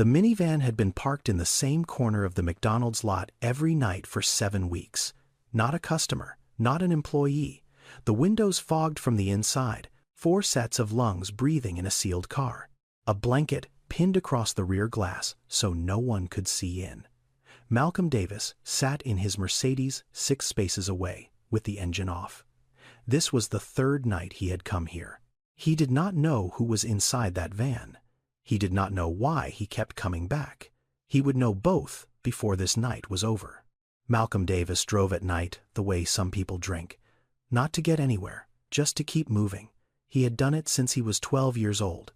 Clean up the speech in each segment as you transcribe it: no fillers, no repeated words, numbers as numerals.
The minivan had been parked in the same corner of the McDonald's lot every night for 7 weeks. Not a customer, not an employee. The windows fogged from the inside, 4 sets of lungs breathing in a sealed car. A blanket pinned across the rear glass so no one could see in. Malcolm Davis sat in his Mercedes 6 spaces away, with the engine off. This was the 3rd night he had come here. He did not know who was inside that van. He did not know why he kept coming back. He would know both before this night was over. Malcolm Davis drove at night the way some people drink. Not to get anywhere, just to keep moving. He had done it since he was 12 years old.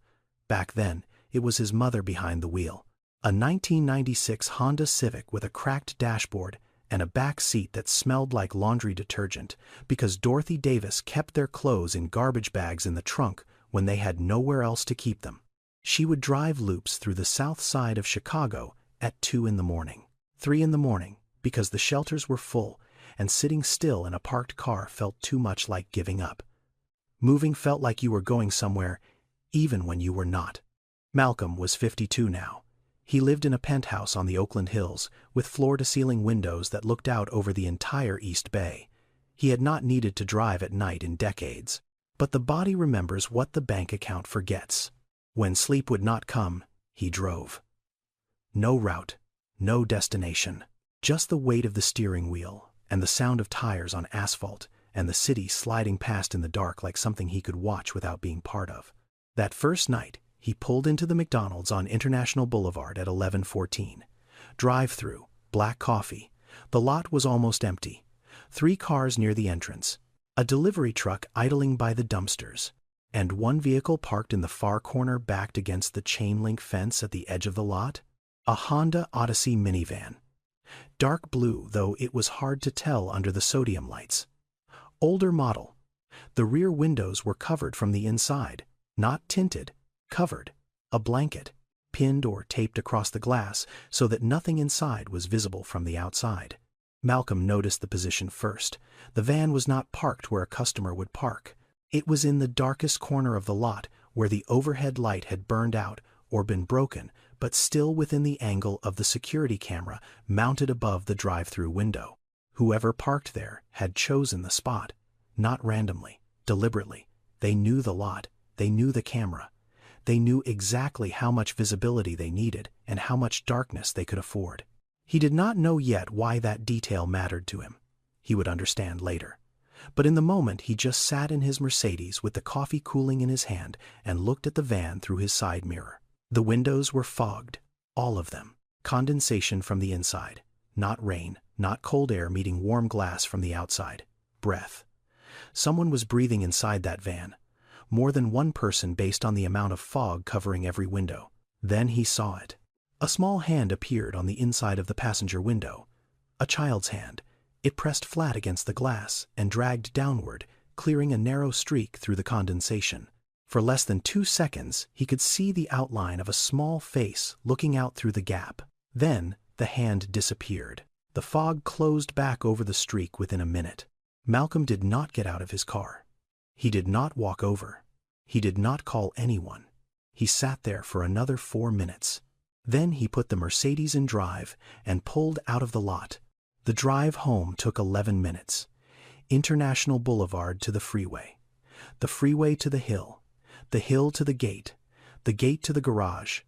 Back then, it was his mother behind the wheel. A 1996 Honda Civic with a cracked dashboard and a back seat that smelled like laundry detergent because Dorothy Davis kept their clothes in garbage bags in the trunk when they had nowhere else to keep them. She would drive loops through the south side of Chicago at 2 in the morning, 3 in the morning, because the shelters were full and sitting still in a parked car felt too much like giving up. Moving felt like you were going somewhere, even when you were not. Malcolm was 52 now. He lived in a penthouse on the Oakland Hills with floor-to-ceiling windows that looked out over the entire East Bay. He had not needed to drive at night in decades. But the body remembers what the bank account forgets. When sleep would not come, he drove. No route, no destination, just the weight of the steering wheel and the sound of tires on asphalt and the city sliding past in the dark like something he could watch without being part of. That first night, he pulled into the McDonald's on International Boulevard at 11:14. Drive-through, black coffee. The lot was almost empty. 3 cars near the entrance. A delivery truck idling by the dumpsters. And 1 vehicle parked in the far corner backed against the chain-link fence at the edge of the lot. A Honda Odyssey minivan. Dark blue, though it was hard to tell under the sodium lights. Older model. The rear windows were covered from the inside. Not tinted. Covered. A blanket, pinned or taped across the glass so that nothing inside was visible from the outside. Malcolm noticed the position first. The van was not parked where a customer would park. It was in the darkest corner of the lot where the overhead light had burned out or been broken, but still within the angle of the security camera mounted above the drive-through window. Whoever parked there had chosen the spot, not randomly, deliberately. They knew the lot. They knew the camera. They knew exactly how much visibility they needed and how much darkness they could afford. He did not know yet why that detail mattered to him. He would understand later. But in the moment he just sat in his Mercedes with the coffee cooling in his hand and looked at the van through his side mirror. The windows were fogged, all of them. Condensation from the inside. Not rain, not cold air meeting warm glass from the outside. Breath. Someone was breathing inside that van. More than one person based on the amount of fog covering every window. Then he saw it. A small hand appeared on the inside of the passenger window. A child's hand. It pressed flat against the glass and dragged downward, clearing a narrow streak through the condensation. For less than 2 seconds, he could see the outline of a small face looking out through the gap. Then, the hand disappeared. The fog closed back over the streak within a minute. Malcolm did not get out of his car. He did not walk over. He did not call anyone. He sat there for another 4 minutes. Then he put the Mercedes in drive and pulled out of the lot. The drive home took 11 minutes. International Boulevard to the freeway to the hill to the gate to the garage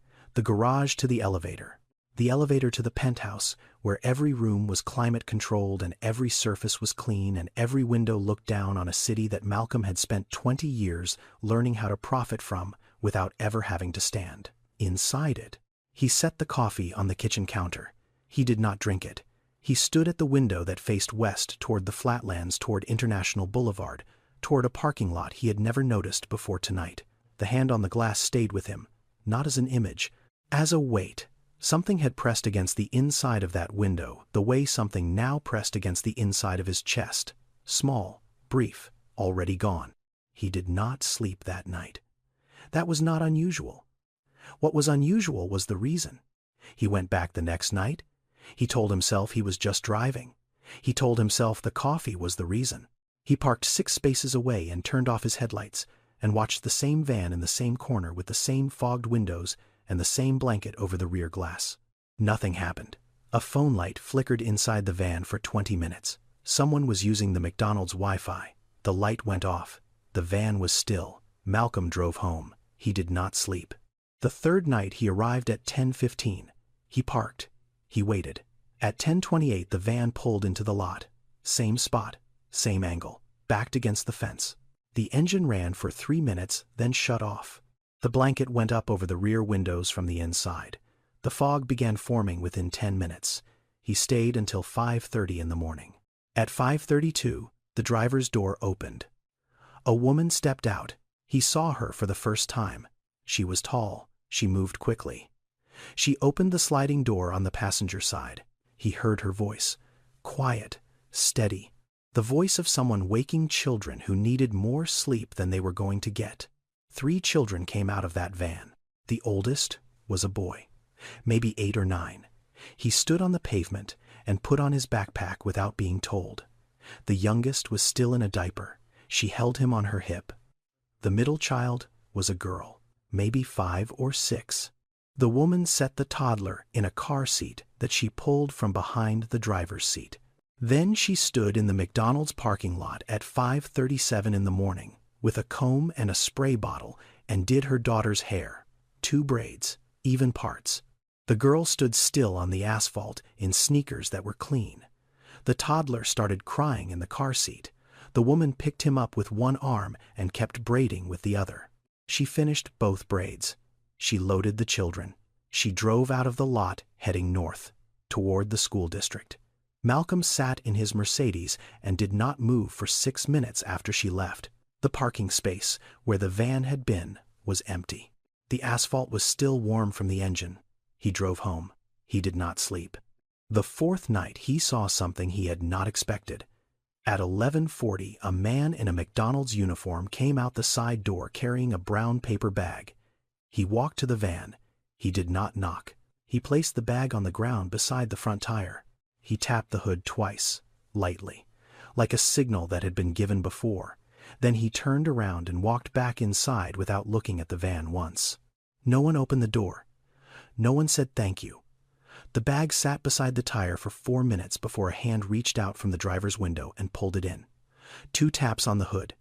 to the elevator to the penthouse, where every room was climate-controlled and every surface was clean and every window looked down on a city that Malcolm had spent 20 years learning how to profit from without ever having to stand. Inside it, he set the coffee on the kitchen counter. He did not drink it. He stood at the window that faced west toward the flatlands, toward International Boulevard, toward a parking lot he had never noticed before tonight. The hand on the glass stayed with him, not as an image, as a weight. Something had pressed against the inside of that window, the way something now pressed against the inside of his chest. Small, brief, already gone. He did not sleep that night. That was not unusual. What was unusual was the reason. He went back the next night. He told himself he was just driving. He told himself the coffee was the reason. He parked 6 spaces away and turned off his headlights and watched the same van in the same corner with the same fogged windows and the same blanket over the rear glass. Nothing happened. A phone light flickered inside the van for 20 minutes. Someone was using the McDonald's Wi-Fi. The light went off. The van was still. Malcolm drove home. He did not sleep. The third night he arrived at 10:15. He parked. He waited. At 10:28 the van pulled into the lot. Same spot, same angle, backed against the fence. The engine ran for 3 minutes, then shut off. The blanket went up over the rear windows from the inside. The fog began forming within 10 minutes. He stayed until 5:30 in the morning. At 5:32, the driver's door opened. A woman stepped out. He saw her for the first time. She was tall. She moved quickly. She opened the sliding door on the passenger side. He heard her voice. Quiet, steady. The voice of someone waking children who needed more sleep than they were going to get. 3 children came out of that van. The oldest was a boy, maybe 8 or 9. He stood on the pavement and put on his backpack without being told. The youngest was still in a diaper. She held him on her hip. The middle child was a girl, maybe 5 or 6. The woman set the toddler in a car seat that she pulled from behind the driver's seat. Then she stood in the McDonald's parking lot at 5:37 in the morning with a comb and a spray bottle and did her daughter's hair. 2 braids, even parts. The girl stood still on the asphalt in sneakers that were clean. The toddler started crying in the car seat. The woman picked him up with one arm and kept braiding with the other. She finished both braids. She loaded the children. She drove out of the lot heading north, toward the school district. Malcolm sat in his Mercedes and did not move for 6 minutes after she left. The parking space where the van had been was empty. The asphalt was still warm from the engine. He drove home. He did not sleep. The 4th night he saw something he had not expected. At 11:40, a man in a McDonald's uniform came out the side door carrying a brown paper bag. He walked to the van. He did not knock. He placed the bag on the ground beside the front tire. He tapped the hood twice, lightly, like a signal that had been given before. Then he turned around and walked back inside without looking at the van once. No one opened the door. No one said thank you. The bag sat beside the tire for 4 minutes before a hand reached out from the driver's window and pulled it in. 2 taps on the hood.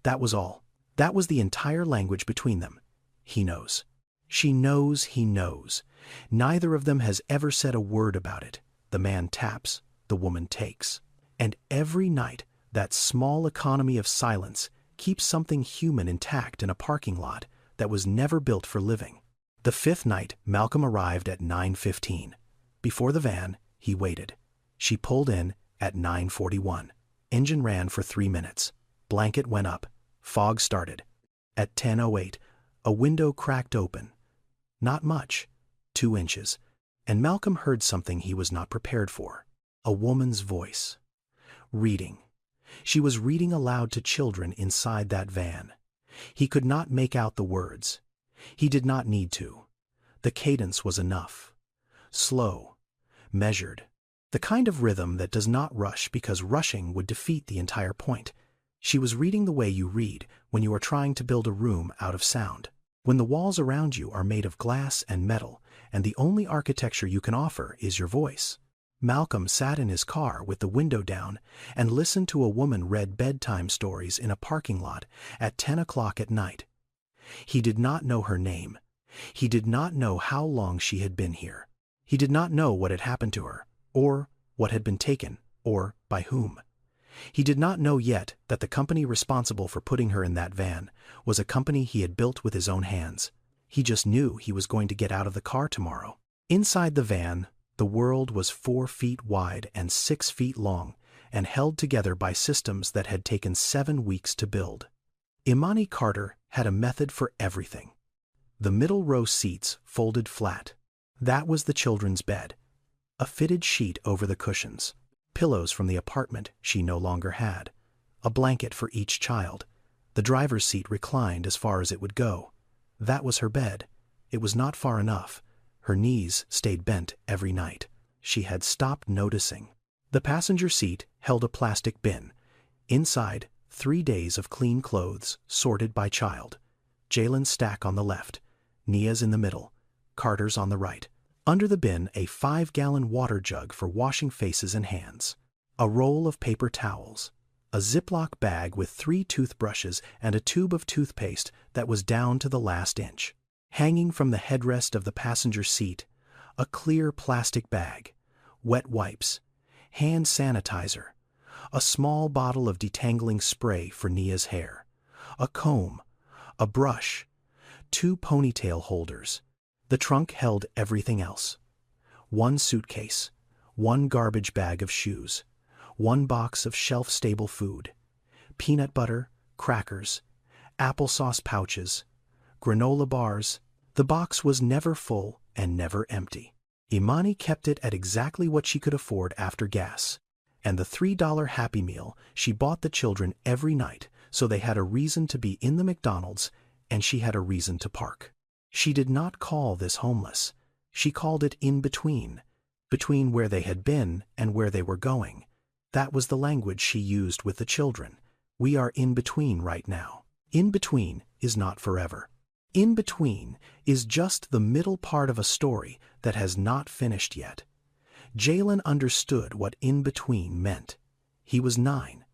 That was all. That was the entire language between them. He knows. She knows he knows. Neither of them has ever said a word about it. The man taps, the woman takes. And every night, that small economy of silence keeps something human intact in a parking lot that was never built for living. The 5th night, Malcolm arrived at 9:15. Before the van, he waited. She pulled in at 9:41. Engine ran for 3 minutes. Blanket went up. Fog started. At 10:08, a window cracked open. Not much, 2 inches, and Malcolm heard something he was not prepared for. A woman's voice. Reading. She was reading aloud to children inside that van. He could not make out the words. He did not need to. The cadence was enough. Slow, measured. The kind of rhythm that does not rush because rushing would defeat the entire point. She was reading the way you read when you are trying to build a room out of sound. When the walls around you are made of glass and metal, and the only architecture you can offer is your voice. Malcolm sat in his car with the window down and listened to a woman read bedtime stories in a parking lot at 10 o'clock at night. He did not know her name. He did not know how long she had been here. He did not know what had happened to her, or what had been taken, or by whom. He did not know yet that the company responsible for putting her in that van was a company he had built with his own hands. He just knew he was going to get out of the car tomorrow. Inside the van, the world was 4 feet wide and 6 feet long, and held together by systems that had taken 7 weeks to build. Imani Carter had a method for everything. The middle row seats folded flat. That was the children's bed. A fitted sheet over the cushions. Pillows from the apartment she no longer had. A blanket for each child. The driver's seat reclined as far as it would go. That was her bed. It was not far enough. Her knees stayed bent every night. She had stopped noticing. The passenger seat held a plastic bin. Inside, 3 days of clean clothes, sorted by child. Jalen's stack on the left. Nia's in the middle. Carter's on the right. Under the bin, a 5-gallon water jug for washing faces and hands. A roll of paper towels. A Ziploc bag with 3 toothbrushes and a tube of toothpaste that was down to the last inch. Hanging from the headrest of the passenger seat, a clear plastic bag, wet wipes, hand sanitizer, a small bottle of detangling spray for Nia's hair, a comb, a brush, 2 ponytail holders. The trunk held everything else. 1 suitcase, 1 garbage bag of shoes, 1 box of shelf-stable food, peanut butter, crackers, applesauce pouches, granola bars. The box was never full and never empty. Imani kept it at exactly what she could afford after gas, and the $3 Happy Meal she bought the children every night so they had a reason to be in the McDonald's and she had a reason to park. She did not call this homeless. She called it in between where they had been and where they were going. That was the language she used with the children. We are in between right now. In between is not forever. In between is just the middle part of a story that has not finished yet. Jalen understood what in between meant. He was 9.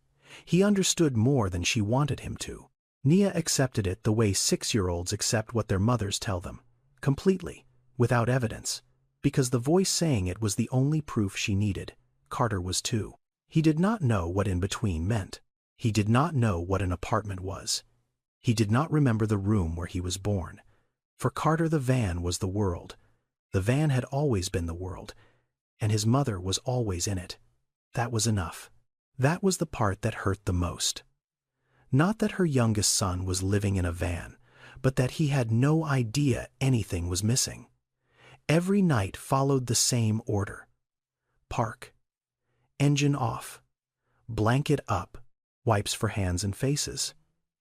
He understood more than she wanted him to. Nia accepted it the way 6-year-olds accept what their mothers tell them, completely, without evidence, because the voice saying it was the only proof she needed. Carter was 2. He did not know what in between meant. He did not know what an apartment was. He did not remember the room where he was born. For Carter, the van was the world. The van had always been the world, and his mother was always in it. That was enough. That was the part that hurt the most. Not that her youngest son was living in a van, but that he had no idea anything was missing. Every night followed the same order. Park. Engine off. Blanket up. Wipes for hands and faces.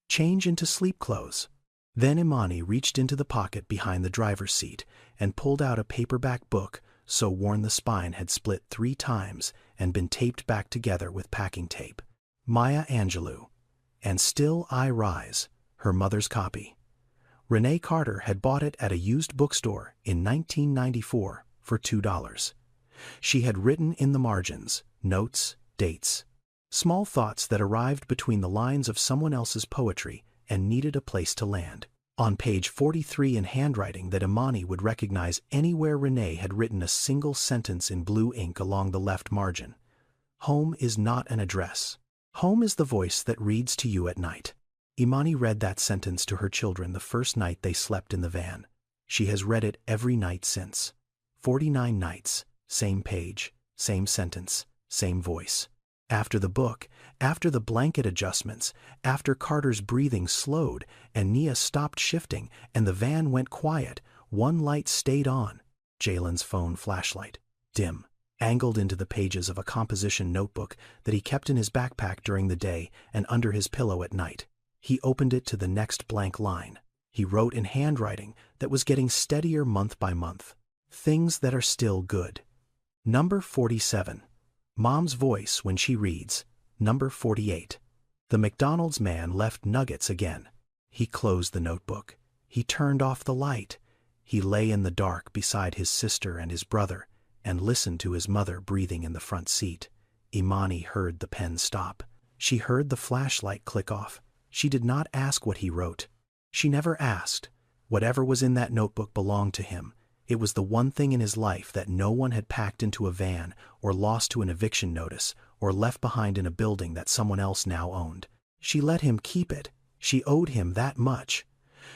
Change into sleep clothes. Then Imani reached into the pocket behind the driver's seat and pulled out a paperback book so worn the spine had split 3 times and been taped back together with packing tape. Maya Angelou. And Still I Rise, her mother's copy. Renee Carter had bought it at a used bookstore in 1994 for $2. She had written in the margins, notes, dates, small thoughts that arrived between the lines of someone else's poetry and needed a place to land. On page 43 in handwriting that Imani would recognize anywhere, Renee had written a single sentence in blue ink along the left margin. Home is not an address. Home is the voice that reads to you at night. Imani read that sentence to her children the first night they slept in the van. She has read it every night since. 49 nights, same page, same sentence, same voice. After the book, after the blanket adjustments, after Carter's breathing slowed and Nia stopped shifting and the van went quiet, one light stayed on, Jalen's phone flashlight, dim, angled into the pages of a composition notebook that he kept in his backpack during the day and under his pillow at night. He opened it to the next blank line. He wrote in handwriting that was getting steadier month by month. Things that are still good. Number 47. Mom's voice when she reads. Number 48. The McDonald's man left nuggets again. He closed the notebook. He turned off the light. He lay in the dark beside his sister and his brother and listened to his mother breathing in the front seat. Imani heard the pen stop. She heard the flashlight click off. She did not ask what he wrote. She never asked. Whatever was in that notebook belonged to him. It was the one thing in his life that no one had packed into a van or lost to an eviction notice or left behind in a building that someone else now owned. She let him keep it. She owed him that much.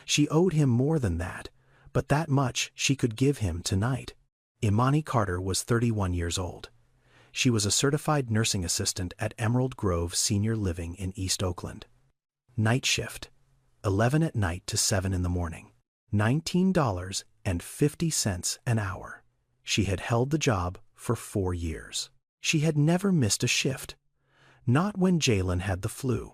She owed him more than that, but that much she could give him tonight. Imani Carter was 31 years old. She was a certified nursing assistant at Emerald Grove Senior Living in East Oakland. Night shift, 11 at night to 7 in the morning. $19.50 an hour. She had held the job for 4 years. She had never missed a shift. Not when Jalen had the flu.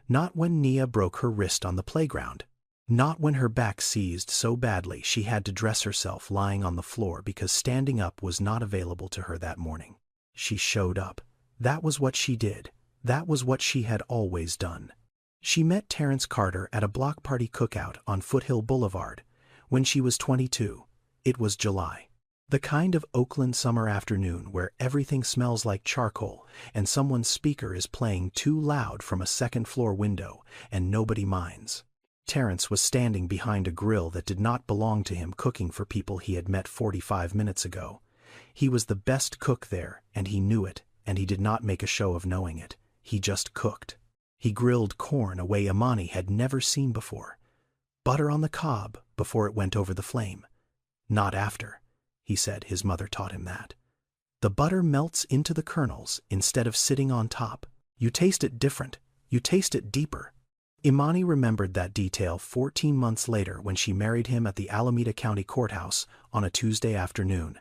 Not when Nia broke her wrist on the playground. Not when her back seized so badly she had to dress herself lying on the floor because standing up was not available to her that morning. She showed up. That was what she did. That was what she had always done. She met Terrence Carter at a block party cookout on Foothill Boulevard when she was 22. It was July. The kind of Oakland summer afternoon where everything smells like charcoal and someone's speaker is playing too loud from a second-floor window and nobody minds. Terrence was standing behind a grill that did not belong to him, cooking for people he had met 45 minutes ago. He was the best cook there, and he knew it, and he did not make a show of knowing it. He just cooked. He grilled corn a way Imani had never seen before. Butter on the cob before it went over the flame. Not after, he said. His mother taught him that. The butter melts into the kernels instead of sitting on top. You taste it different. You taste it deeper. Imani remembered that detail 14 months later when she married him at the Alameda County Courthouse on a Tuesday afternoon.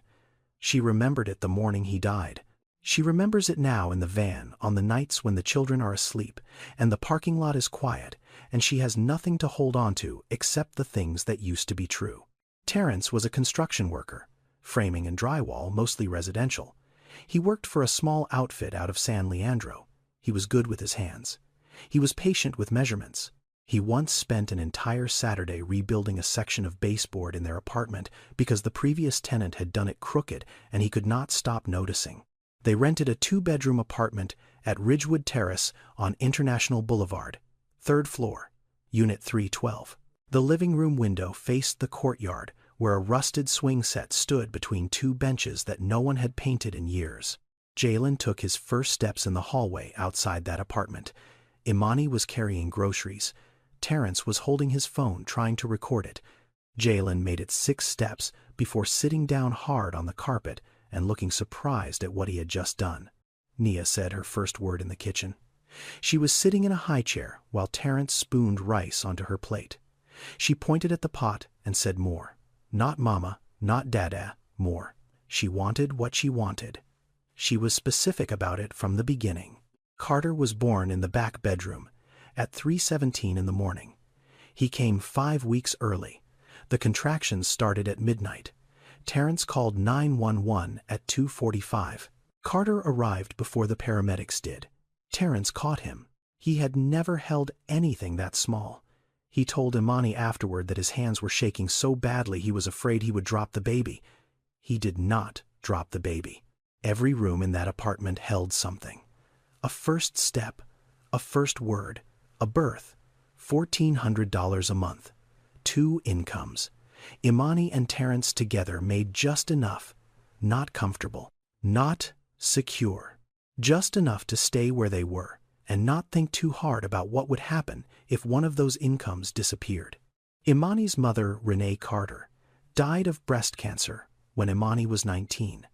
She remembered it the morning he died. She remembers it now in the van on the nights when the children are asleep and the parking lot is quiet and she has nothing to hold on to except the things that used to be true. Terrence was a construction worker, framing and drywall, mostly residential. He worked for a small outfit out of San Leandro. He was good with his hands. He was patient with measurements. He once spent an entire Saturday rebuilding a section of baseboard in their apartment because the previous tenant had done it crooked and he could not stop noticing. They rented a 2-bedroom apartment at Ridgewood Terrace on International Boulevard, 3rd floor, Unit 312. The living room window faced the courtyard where a rusted swing set stood between 2 benches that no one had painted in years. Jalen took his first steps in the hallway outside that apartment. Imani was carrying groceries. Terrence was holding his phone trying to record it. Jalen made it 6 steps before sitting down hard on the carpet and looking surprised at what he had just done. Nia said her first word in the kitchen. She was sitting in a high chair while Terrence spooned rice onto her plate. She pointed at the pot and said more. Not mama, not dada, more. She wanted what she wanted. She was specific about it from the beginning. Carter was born in the back bedroom at 3:17 in the morning. He came 5 weeks early. The contractions started at midnight. Terrence called 911 at 2:45. Carter arrived before the paramedics did. Terrence caught him. He had never held anything that small. He told Imani afterward that his hands were shaking so badly he was afraid he would drop the baby. He did not drop the baby. Every room in that apartment held something. A first step, a first word, a birth, $1,400 a month, 2 incomes. Imani and Terrence together made just enough, not comfortable, not secure, just enough to stay where they were and not think too hard about what would happen if one of those incomes disappeared. Imani's mother, Renee Carter, died of breast cancer when Imani was 19.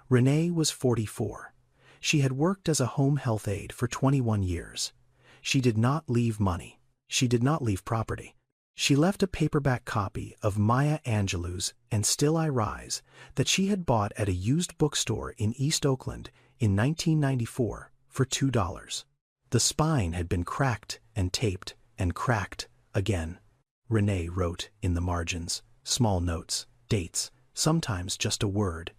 Renee was 44. She had worked as a home health aide for 21 years. She did not leave money. She did not leave property. She left a paperback copy of Maya Angelou's And Still I Rise that she had bought at a used bookstore in East Oakland in 1994 for $2. The spine had been cracked and taped and cracked again. Renee wrote in the margins, small notes, dates, sometimes just a word.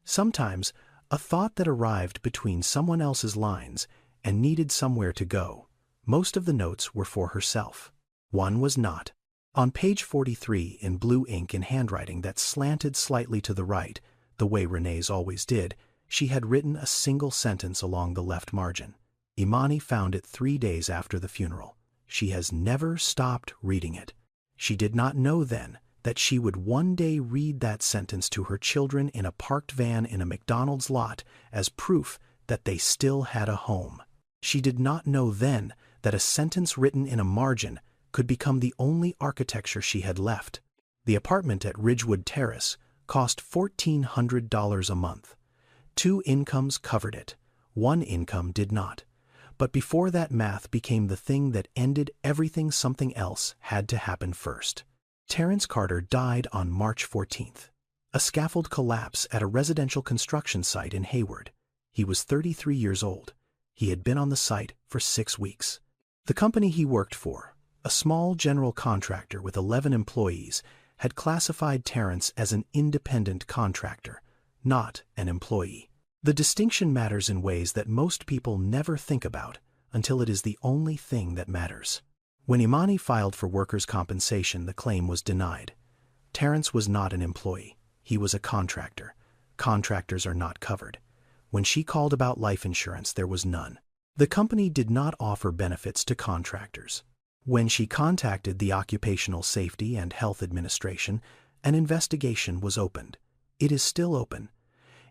Sometimes a thought that arrived between someone else's lines and needed somewhere to go. Most of the notes were for herself. One was not. On page 43 in blue ink in handwriting that slanted slightly to the right, the way Renee's always did, she had written a single sentence along the left margin. Imani found it 3 days after the funeral. She has never stopped reading it. She did not know then that she would one day read that sentence to her children in a parked van in a McDonald's lot as proof that they still had a home. She did not know then that a sentence written in a margin could become the only architecture she had left. The apartment at Ridgewood Terrace cost $1,400 a month. 2 incomes covered it. 1 income did not. But before that math became the thing that ended everything, something else had to happen first. Terrence Carter died on March 14th. A scaffold collapse at a residential construction site in Hayward. He was 33 years old. He had been on the site for 6 weeks. The company he worked for, a small general contractor with 11 employees, had classified Terrence as an independent contractor, not an employee. The distinction matters in ways that most people never think about until it is the only thing that matters. When Imani filed for workers' compensation, the claim was denied. Terrence was not an employee. He was a contractor. Contractors are not covered. When she called about life insurance, there was none. The company did not offer benefits to contractors. When she contacted the Occupational Safety and Health Administration, an investigation was opened. It is still open.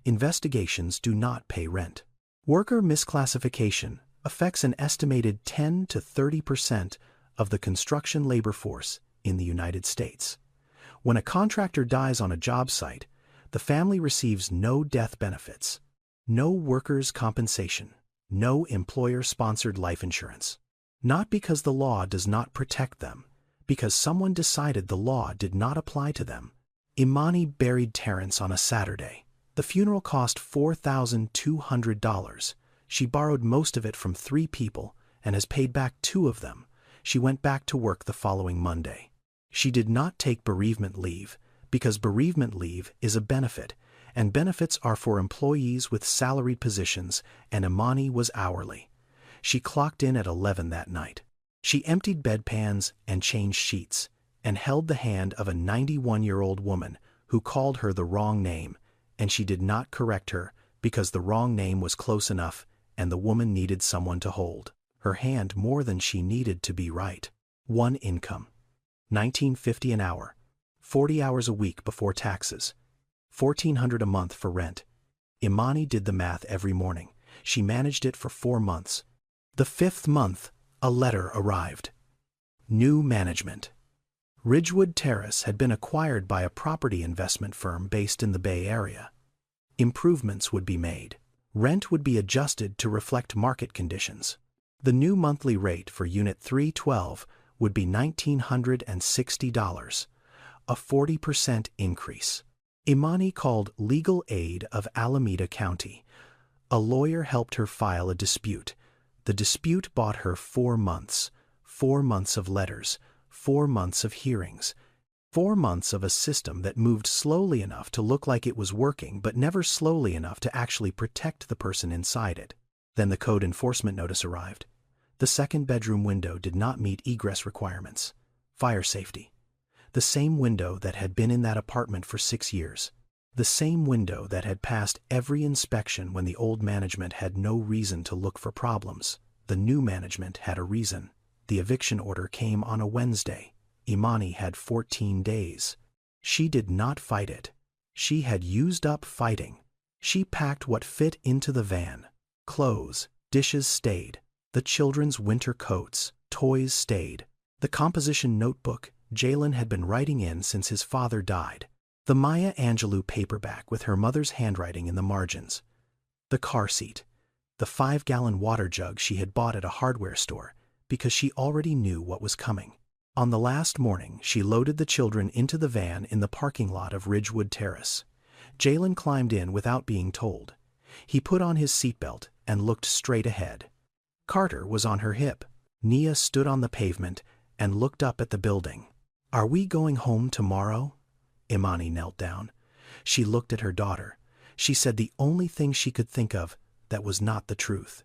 Investigations do not pay rent. Worker misclassification affects an estimated 10 to 30% of the construction labor force in the United States. When a contractor dies on a job site, the family receives no death benefits, no workers' compensation, no employer-sponsored life insurance. Not because the law does not protect them, because someone decided the law did not apply to them. Imani buried Terrence on a Saturday. The funeral cost $4,200. She borrowed most of it from 3 people and has paid back 2 of them. She went back to work the following Monday. She did not take bereavement leave because bereavement leave is a benefit, and benefits are for employees with salaried positions, and Imani was hourly. She clocked in at 11 that night. She emptied bedpans and changed sheets, and held the hand of a 91-year-old woman who called her the wrong name, and she did not correct her because the wrong name was close enough and the woman needed someone to hold her hand more than she needed to be right. 1 income. $19.50 an hour. 40 hours a week before taxes. $1,400 a month for rent. Imani did the math every morning. She managed it for 4 months. The 5th month, a letter arrived. New management. Ridgewood Terrace had been acquired by a property investment firm based in the Bay Area. Improvements would be made. Rent would be adjusted to reflect market conditions. The new monthly rate for Unit 312 would be $1,960, a 40% increase. Imani called Legal Aid of Alameda County. A lawyer helped her file a dispute. The dispute bought her 4 months, 4 months of letters, 4 months of hearings, 4 months of a system that moved slowly enough to look like it was working but never slowly enough to actually protect the person inside it. Then the code enforcement notice arrived. The 2nd bedroom window did not meet egress requirements. Fire safety. The same window that had been in that apartment for 6 years. The same window that had passed every inspection when the old management had no reason to look for problems. The new management had a reason. The eviction order came on a Wednesday. Imani had 14 days. She did not fight it. She had used up fighting. She packed what fit into the van. Clothes, dishes stayed. The children's winter coats, toys stayed. The composition notebook Jalen had been writing in since his father died. The Maya Angelou paperback with her mother's handwriting in the margins. The car seat. The 5-gallon water jug she had bought at a hardware store because she already knew what was coming. On the last morning, she loaded the children into the van in the parking lot of Ridgewood Terrace. Jalen climbed in without being told. He put on his seatbelt and looked straight ahead. Carter was on her hip. Nia stood on the pavement and looked up at the building. "Are we going home tomorrow?" Imani knelt down. She looked at her daughter. She said the only thing she could think of that was not the truth.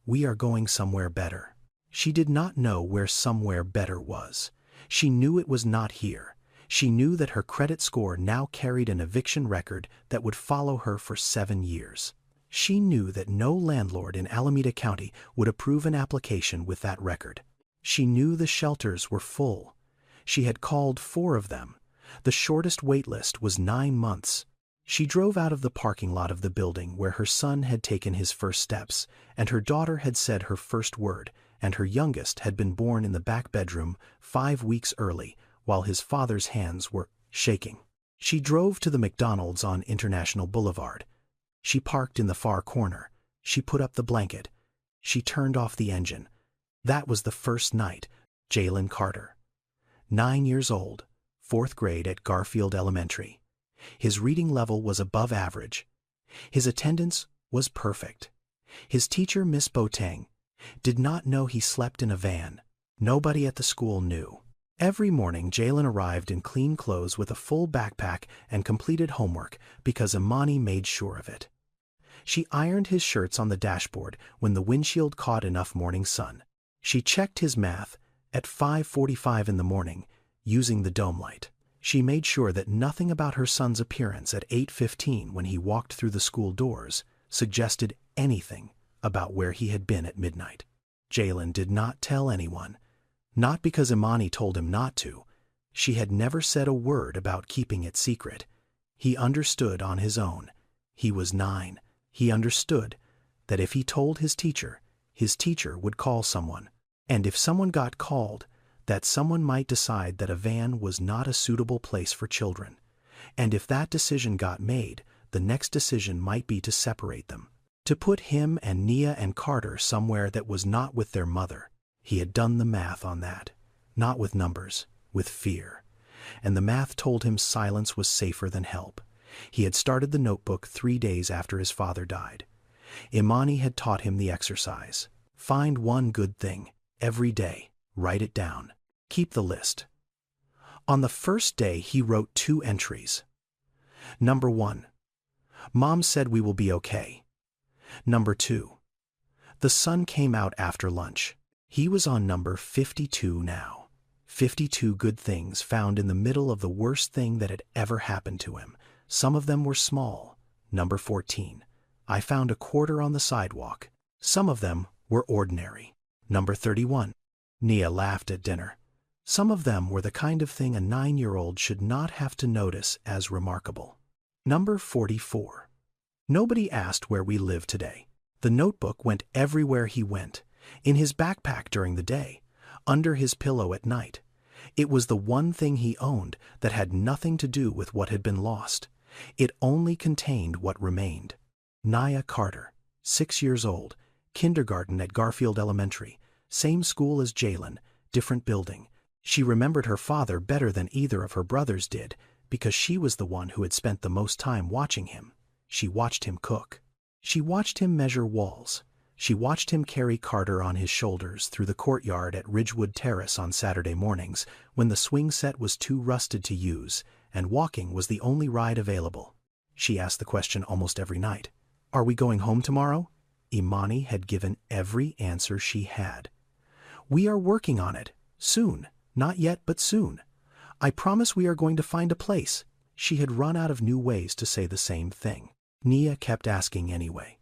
"We are going somewhere better." She did not know where somewhere better was. She knew it was not here. She knew that her credit score now carried an eviction record that would follow her for 7 years. She knew that no landlord in Alameda County would approve an application with that record. She knew the shelters were full. She had called 4 of them. The shortest wait list was 9 months. She drove out of the parking lot of the building where her son had taken his first steps, and her daughter had said her first word, and her youngest had been born in the back bedroom 5 weeks early, while his father's hands were shaking. She drove to the McDonald's on International Boulevard. She parked in the far corner. She put up the blanket. She turned off the engine. That was the first night. Jalen Carter. 9 years old, 4th grade at Garfield Elementary. His reading level was above average. His attendance was perfect. His teacher, Miss Boateng, did not know he slept in a van. Nobody at the school knew. Every morning, Jalen arrived in clean clothes with a full backpack and completed homework because Imani made sure of it. She ironed his shirts on the dashboard when the windshield caught enough morning sun. She checked his math at 5:45 in the morning using the dome light. She made sure that nothing about her son's appearance at 8:15 when he walked through the school doors suggested anything about where he had been at midnight. Jalen did not tell anyone, not because Imani told him not to. She had never said a word about keeping it secret. He understood on his own. He was 9. He understood that if he told his teacher would call someone. And if someone got called, that someone might decide that a van was not a suitable place for children. And if that decision got made, the next decision might be to separate them, to put him and Nia and Carter somewhere that was not with their mother. He had done the math on that, not with numbers, with fear. And the math told him silence was safer than help. He had started the notebook 3 days after his father died. Imani had taught him the exercise. Find one good thing every day, write it down, keep the list. On the first day, he wrote 2 entries. Number 1, Mom said we will be okay. Number 2, the sun came out after lunch. He was on number 52 now. 52 good things found in the middle of the worst thing that had ever happened to him. Some of them were small. Number 14, I found a quarter on the sidewalk. Some of them were ordinary. Number 31, Nia laughed at dinner. Some of them were the kind of thing a 9-year-old should not have to notice as remarkable. Number 44, nobody asked where we live today. The notebook went everywhere he went, in his backpack during the day, under his pillow at night. It was the one thing he owned that had nothing to do with what had been lost. It only contained what remained. Nia Carter, 6 years old, kindergarten at Garfield Elementary, same school as Jalen, different building. She remembered her father better than either of her brothers did because she was the one who had spent the most time watching him. She watched him cook. She watched him measure walls. She watched him carry Carter on his shoulders through the courtyard at Ridgewood Terrace on Saturday mornings when the swing set was too rusted to use and walking was the only ride available. She asked the question almost every night. Are we going home tomorrow? Imani had given every answer she had. We are working on it. Soon. Not yet, but soon. I promise we are going to find a place. She had run out of new ways to say the same thing. Nia kept asking anyway.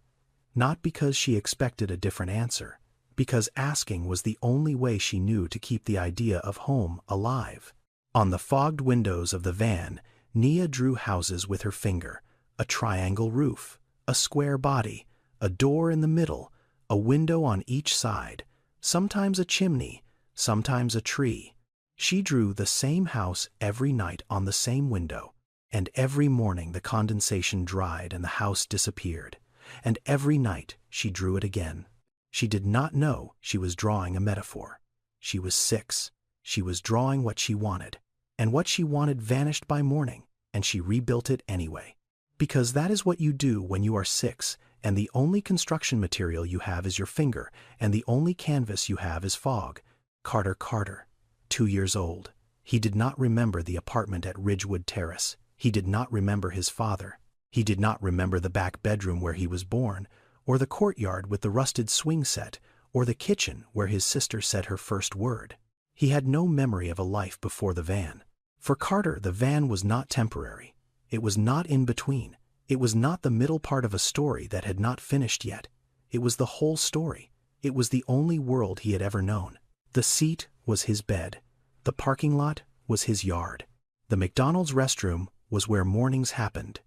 Not because she expected a different answer, because asking was the only way she knew to keep the idea of home alive. On the fogged windows of the van, Nia drew houses with her finger, a triangle roof, a square body, a door in the middle, a window on each side, sometimes a chimney, sometimes a tree. She drew the same house every night on the same window, and every morning the condensation dried and the house disappeared, and every night she drew it again. She did not know she was drawing a metaphor. She was 6. She was drawing what she wanted, and what she wanted vanished by morning, and she rebuilt it anyway. Because that is what you do when you are 6, and the only construction material you have is your finger, and the only canvas you have is fog. Carter, 2 years old. He did not remember the apartment at Ridgewood Terrace. He did not remember his father. He did not remember the back bedroom where he was born, or the courtyard with the rusted swing set, or the kitchen where his sister said her first word. He had no memory of a life before the van. For Carter, the van was not temporary. It was not in between. It was not the middle part of a story that had not finished yet. It was the whole story. It was the only world he had ever known. The seat was his bed. The parking lot was his yard. The McDonald's restroom was where mornings happened.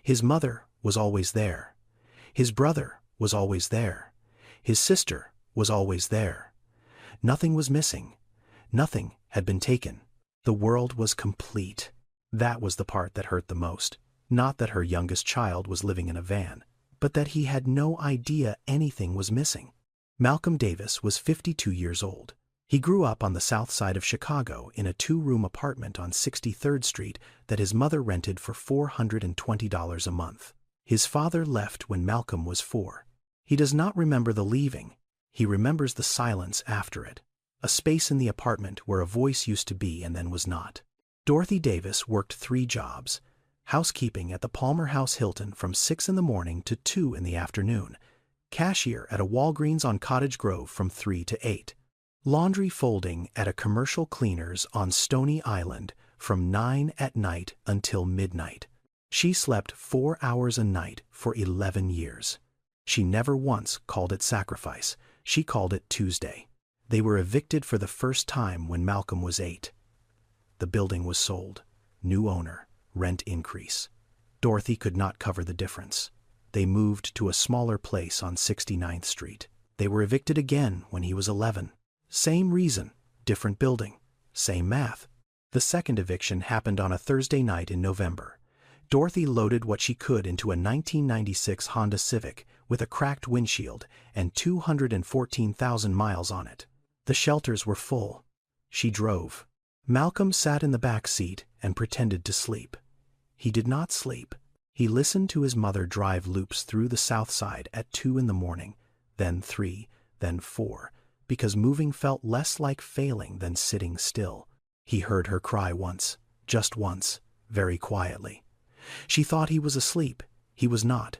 His mother was always there. His brother was always there. His sister was always there. Nothing was missing. Nothing had been taken. The world was complete. That was the part that hurt the most. Not that her youngest child was living in a van, but that he had no idea anything was missing. Malcolm Davis was 52 years old. He grew up on the south side of Chicago in a 2-room apartment on 63rd Street that his mother rented for $420 a month. His father left when Malcolm was 4. He does not remember the leaving. He remembers the silence after it, a space in the apartment where a voice used to be and then was not. Dorothy Davis worked 3 jobs: housekeeping at the Palmer House Hilton from 6 in the morning to 2 in the afternoon, cashier at a Walgreens on Cottage Grove from 3 to 8, laundry folding at a commercial cleaners on Stony Island from 9 at night until midnight. She slept 4 hours a night for 11 years. She never once called it sacrifice. She called it Tuesday. They were evicted for the first time when Malcolm was 8. The building was sold. New owner, rent increase. Dorothy could not cover the difference. They moved to a smaller place on 69th Street. They were evicted again when he was 11. Same reason, different building, same math. The second eviction happened on a Thursday night in November. Dorothy loaded what she could into a 1996 Honda Civic with a cracked windshield and 214,000 miles on it. The shelters were full. She drove. Malcolm sat in the back seat and pretended to sleep. He did not sleep. He listened to his mother drive loops through the South Side at 2 in the morning, then 3, then 4, because moving felt less like failing than sitting still. He heard her cry once, just once, very quietly. She thought he was asleep. He was not.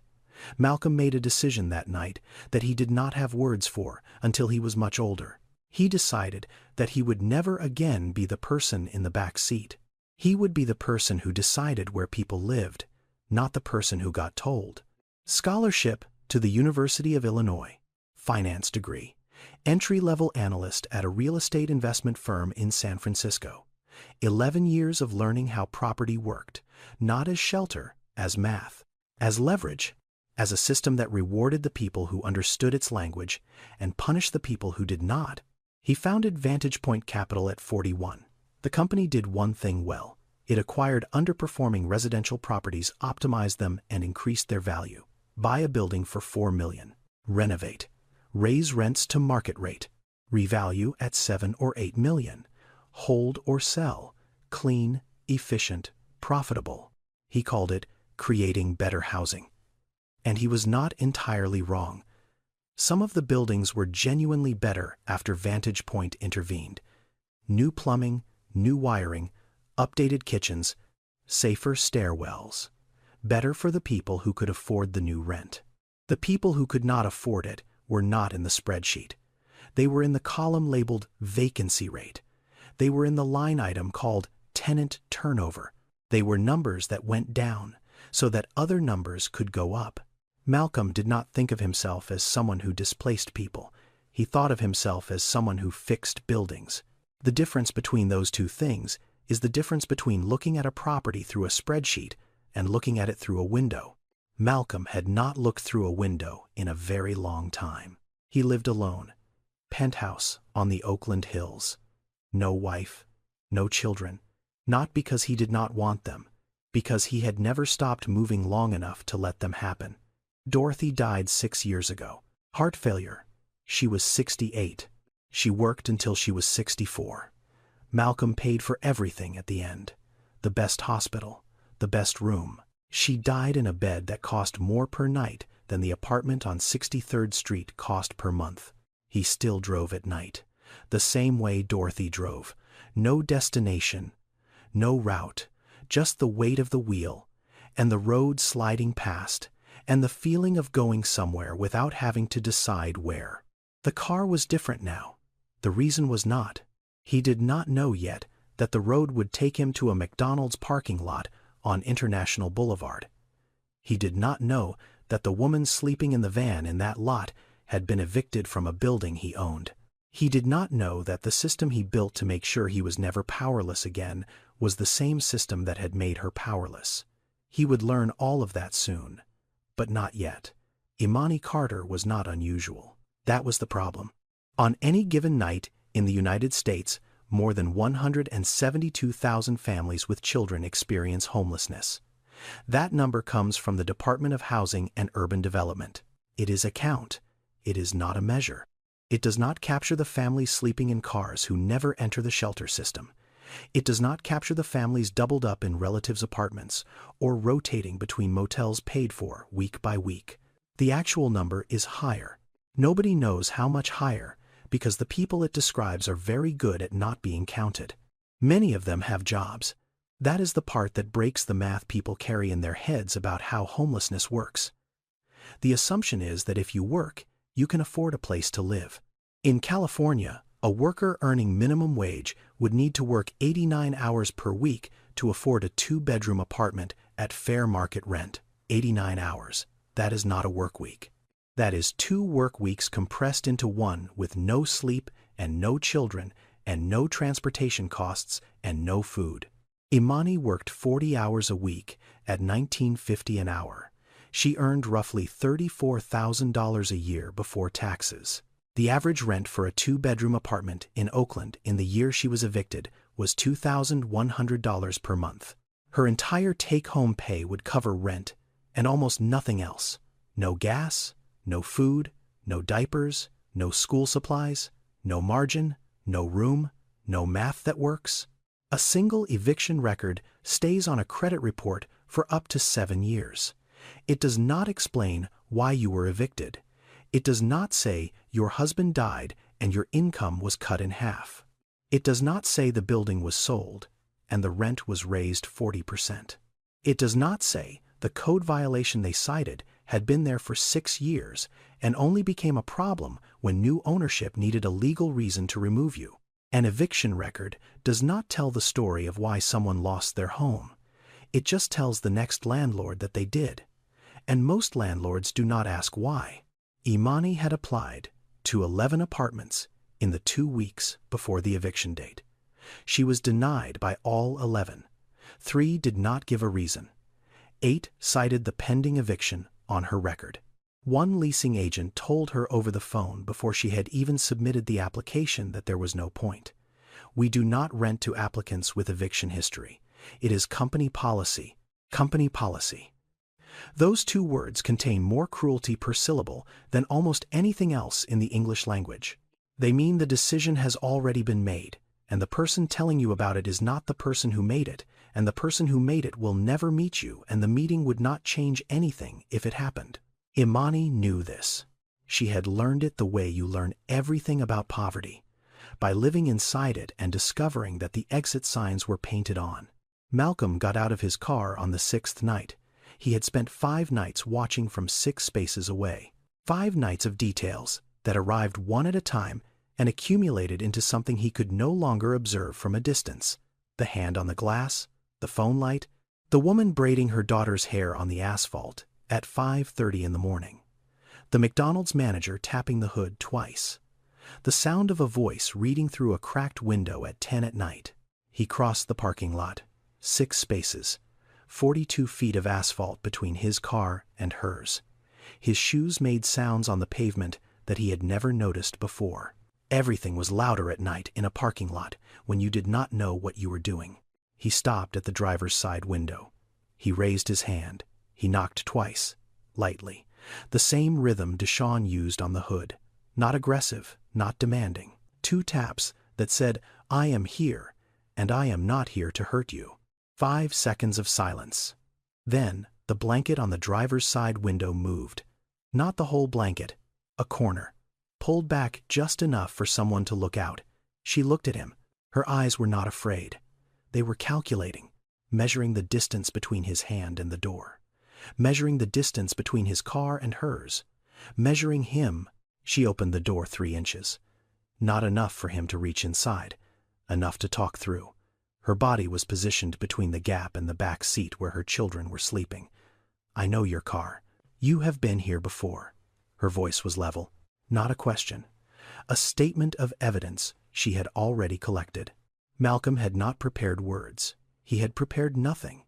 Malcolm made a decision that night that he did not have words for until he was much older. He decided that he would never again be the person in the back seat. He would be the person who decided where people lived, not the person who got told. Scholarship to the University of Illinois. Finance degree. Entry-level analyst at a real estate investment firm in San Francisco. 11 years of learning how property worked, not as shelter, as math, as leverage, as a system that rewarded the people who understood its language and punished the people who did not. He founded Vantage Point Capital at 41. The company did one thing well. It acquired underperforming residential properties, optimized them, and increased their value. Buy a building for $4 million. Renovate. Raise rents to market rate. Revalue at $7 or $8 million. Hold or sell. Clean, efficient, profitable. He called it creating better housing. And he was not entirely wrong. Some of the buildings were genuinely better after Vantage Point intervened. New plumbing, new wiring, updated kitchens, safer stairwells. Better for the people who could afford the new rent. The people who could not afford it were not in the spreadsheet. They were in the column labeled vacancy rate. They were in the line item called tenant turnover. They were numbers that went down so that other numbers could go up. Malcolm did not think of himself as someone who displaced people. He thought of himself as someone who fixed buildings. The difference between those two things is the difference between looking at a property through a spreadsheet and looking at it through a window. Malcolm had not looked through a window in a very long time. He lived alone. Penthouse on the Oakland Hills. No wife, no children. Not because he did not want them, because he had never stopped moving long enough to let them happen. Dorothy died 6 years ago. Heart failure. She was 68. She worked until she was 64. Malcolm paid for everything at the end. The best hospital, the best room. She died in a bed that cost more per night than the apartment on 63rd Street cost per month. He still drove at night, the same way Dorothy drove. No destination, no route, just the weight of the wheel, and the road sliding past, and the feeling of going somewhere without having to decide where. The car was different now. The reason was not. He did not know yet that the road would take him to a McDonald's parking lot on International Boulevard. He did not know that the woman sleeping in the van in that lot had been evicted from a building he owned. He did not know that the system he built to make sure he was never powerless again was the same system that had made her powerless. He would learn all of that soon. But not yet. Imani Carter was not unusual. That was the problem. On any given night in the United States, more than 172,000 families with children experience homelessness. That number comes from the Department of Housing and Urban Development. It is a count. It is not a measure. It does not capture the families sleeping in cars who never enter the shelter system. It does not capture the families doubled up in relatives' apartments or rotating between motels paid for week by week. The actual number is higher. Nobody knows how much higher because the people it describes are very good at not being counted. Many of them have jobs. That is the part that breaks the math people carry in their heads about how homelessness works. The assumption is that if you work, you can afford a place to live. In California, A worker earning minimum wage would need to work 89 hours per week to afford a two-bedroom apartment at fair market rent. 89 hours. That is not a work week. That is 2 work weeks compressed into one with no sleep and no children and no transportation costs and no food. Imani worked 40 hours a week at $19.50 an hour. She earned roughly $34,000 a year before taxes. The average rent for a two-bedroom apartment in Oakland in the year she was evicted was $2,100 per month. Her entire take-home pay would cover rent and almost nothing else. No gas, no food, no diapers, no school supplies, no margin, no room, no math that works. A single eviction record stays on a credit report for up to 7 years. It does not explain why you were evicted. It does not say your husband died and your income was cut in half. It does not say the building was sold and the rent was raised 40%. It does not say the code violation they cited had been there for 6 years and only became a problem when new ownership needed a legal reason to remove you. An eviction record does not tell the story of why someone lost their home. It just tells the next landlord that they did. And most landlords do not ask why. Imani had applied to 11 apartments in the 2 weeks before the eviction date. She was denied by all 11. 3 did not give a reason. 8 cited the pending eviction on her record. One leasing agent told her over the phone before she had even submitted the application that there was no point. We do not rent to applicants with eviction history. It is company policy. Company policy. Those 2 words contain more cruelty per syllable than almost anything else in the English language. They mean the decision has already been made, and the person telling you about it is not the person who made it, and the person who made it will never meet you, and the meeting would not change anything if it happened. Imani knew this. She had learned it the way you learn everything about poverty, by living inside it and discovering that the exit signs were painted on. Malcolm got out of his car on the 6th night. He had spent 5 nights watching from 6 spaces away. 5 nights of details that arrived one at a time and accumulated into something he could no longer observe from a distance. The hand on the glass, the phone light, the woman braiding her daughter's hair on the asphalt at 5:30 in the morning. The McDonald's manager tapping the hood twice. The sound of a voice reading through a cracked window at 10 at night. He crossed the parking lot. 6 spaces. 42 feet of asphalt between his car and hers. His shoes made sounds on the pavement that he had never noticed before. Everything was louder at night in a parking lot when you did not know what you were doing. He stopped at the driver's side window. He raised his hand. He knocked twice, lightly. The same rhythm Deshawn used on the hood. Not aggressive, not demanding. 2 taps that said, "I am here, and I am not here to hurt you." 5 seconds of silence. Then, the blanket on the driver's side window moved. Not the whole blanket, a corner. Pulled back just enough for someone to look out. She looked at him. Her eyes were not afraid. They were calculating, measuring the distance between his hand and the door. Measuring the distance between his car and hers. Measuring him. She opened the door 3 inches. Not enough for him to reach inside. Enough to talk through. Her body was positioned between the gap and the back seat where her children were sleeping. "I know your car. You have been here before." Her voice was level. Not a question. A statement of evidence she had already collected. Malcolm had not prepared words. He had prepared nothing.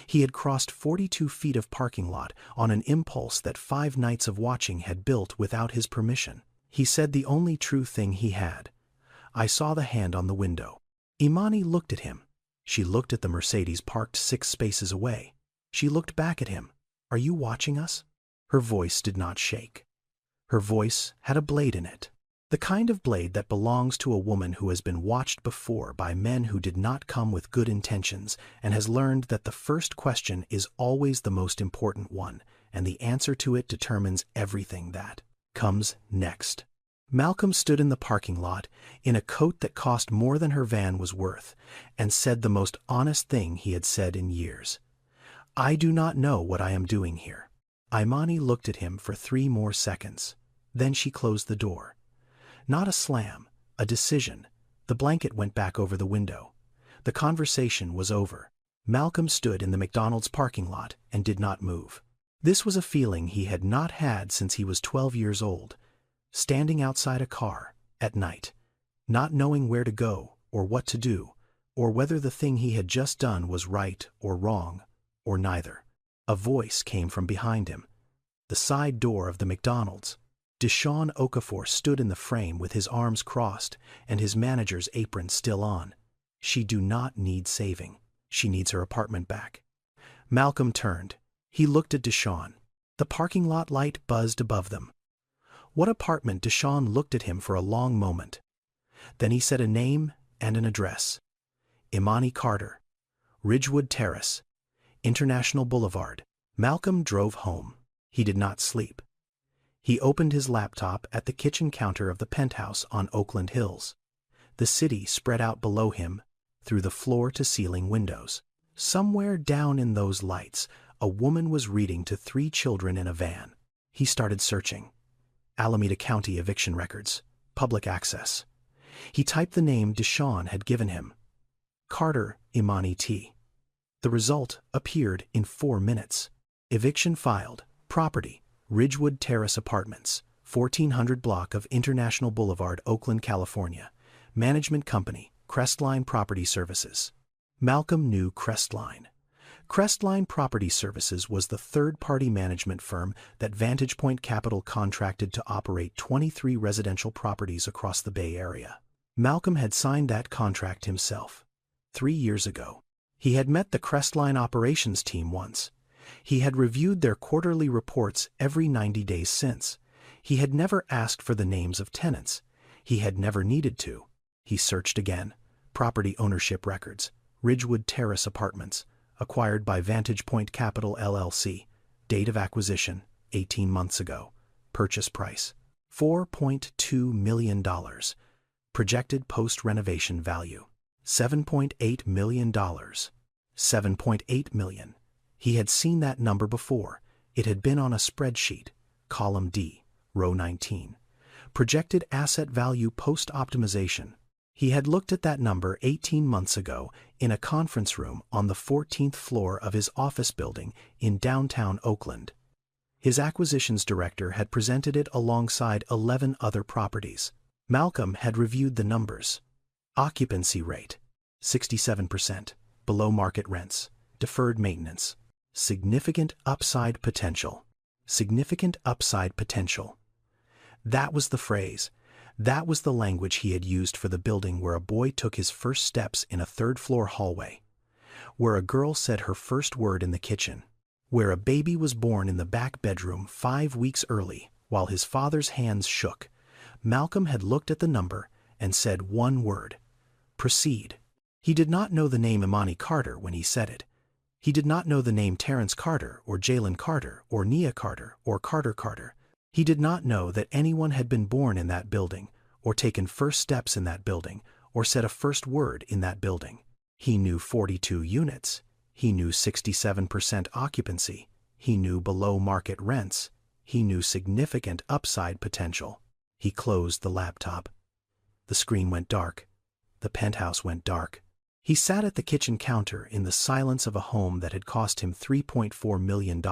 He had crossed 42 feet of parking lot on an impulse that 5 nights of watching had built without his permission. He said the only true thing he had. "I saw the hand on the window." Imani looked at him. She looked at the Mercedes parked 6 spaces away. She looked back at him. "Are you watching us?" Her voice did not shake. Her voice had a blade in it. The kind of blade that belongs to a woman who has been watched before by men who did not come with good intentions and has learned that the first question is always the most important one, and the answer to it determines everything that comes next. Malcolm stood in the parking lot in a coat that cost more than her van was worth and said the most honest thing he had said in years. "I do not know what I am doing here." Imani looked at him for 3 more seconds. Then she closed the door. Not a slam, A decision. The blanket went back over the window. The conversation was over. Malcolm stood in the McDonald's parking lot and did not move. This was a feeling he had not had since he was 12 years old. Standing outside a car, at night, not knowing where to go or what to do, or whether the thing he had just done was right or wrong, or neither. A voice came from behind him. The side door of the McDonald's. Deshaun Okafor stood in the frame with his arms crossed and his manager's apron still on. She do not need saving. She needs her apartment back. Malcolm turned. He looked at Deshaun. The parking lot light buzzed above them. What apartment? Deshaun looked at him for a long moment. Then he said a name and an address. Imani Carter. Ridgewood Terrace. International Boulevard. Malcolm drove home. He did not sleep. He opened his laptop at the kitchen counter of the penthouse on Oakland Hills. The city spread out below him through the floor-to-ceiling windows. Somewhere down in those lights, a woman was reading to 3 children in a van. He started searching. Alameda County eviction records. Public access. He typed the name Deshaun had given him. Carter Imani T. The result appeared in 4 minutes. Eviction filed. Property. Ridgewood Terrace Apartments, 1400 block of International Boulevard, Oakland, California. Management company, Crestline Property Services. Malcolm knew Crestline. Crestline Property Services was the third-party management firm that Vantage Point Capital contracted to operate 23 residential properties across the Bay Area. Malcolm had signed that contract himself. 3 years ago. He had met the Crestline operations team once. He had reviewed their quarterly reports every 90 days since. He had never asked for the names of tenants. He had never needed to. He searched again. Property ownership records. Ridgewood Terrace Apartments, acquired by Vantage Point Capital LLC. Date of acquisition, 18 months ago. Purchase price, $4.2 million. Projected post-renovation value, $7.8 million. $7.8 million. He had seen that number before. It had been on a spreadsheet, column D, row 19. Projected asset value post-optimization. He had looked at that number 18 months ago in a conference room on the 14th floor of his office building in downtown Oakland. His acquisitions director had presented it alongside 11 other properties. Malcolm had reviewed the numbers. Occupancy rate, 67%, below market rents, deferred maintenance. Significant upside potential. Significant upside potential. That was the phrase. That was the language he had used for the building where a boy took his first steps in a third-floor hallway, where a girl said her first word in the kitchen, where a baby was born in the back bedroom 5 weeks early while his father's hands shook. Malcolm had looked at the number and said one word. Proceed. He did not know the name Imani Carter when he said it. He did not know the name Terrence Carter or Jalen Carter or Nia Carter or Carter Carter. He did not know that anyone had been born in that building or taken first steps in that building or said a first word in that building. He knew 42 units. He knew 67% occupancy. He knew below market rents. He knew significant upside potential. He closed the laptop. The screen went dark. The penthouse went dark. He sat at the kitchen counter in the silence of a home that had cost him $3.4 million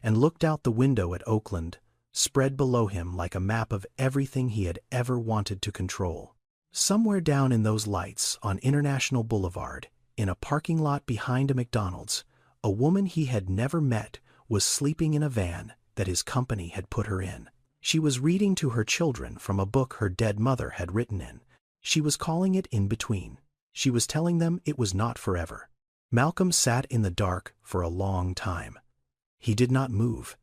and looked out the window at Oakland, spread below him like a map of everything he had ever wanted to control. Somewhere down in those lights on International Boulevard, in a parking lot behind a McDonald's, a woman he had never met was sleeping in a van that his company had put her in. She was reading to her children from a book her dead mother had written in. She was calling it In Between. She was telling them it was not forever. Malcolm sat in the dark for a long time. He did not move.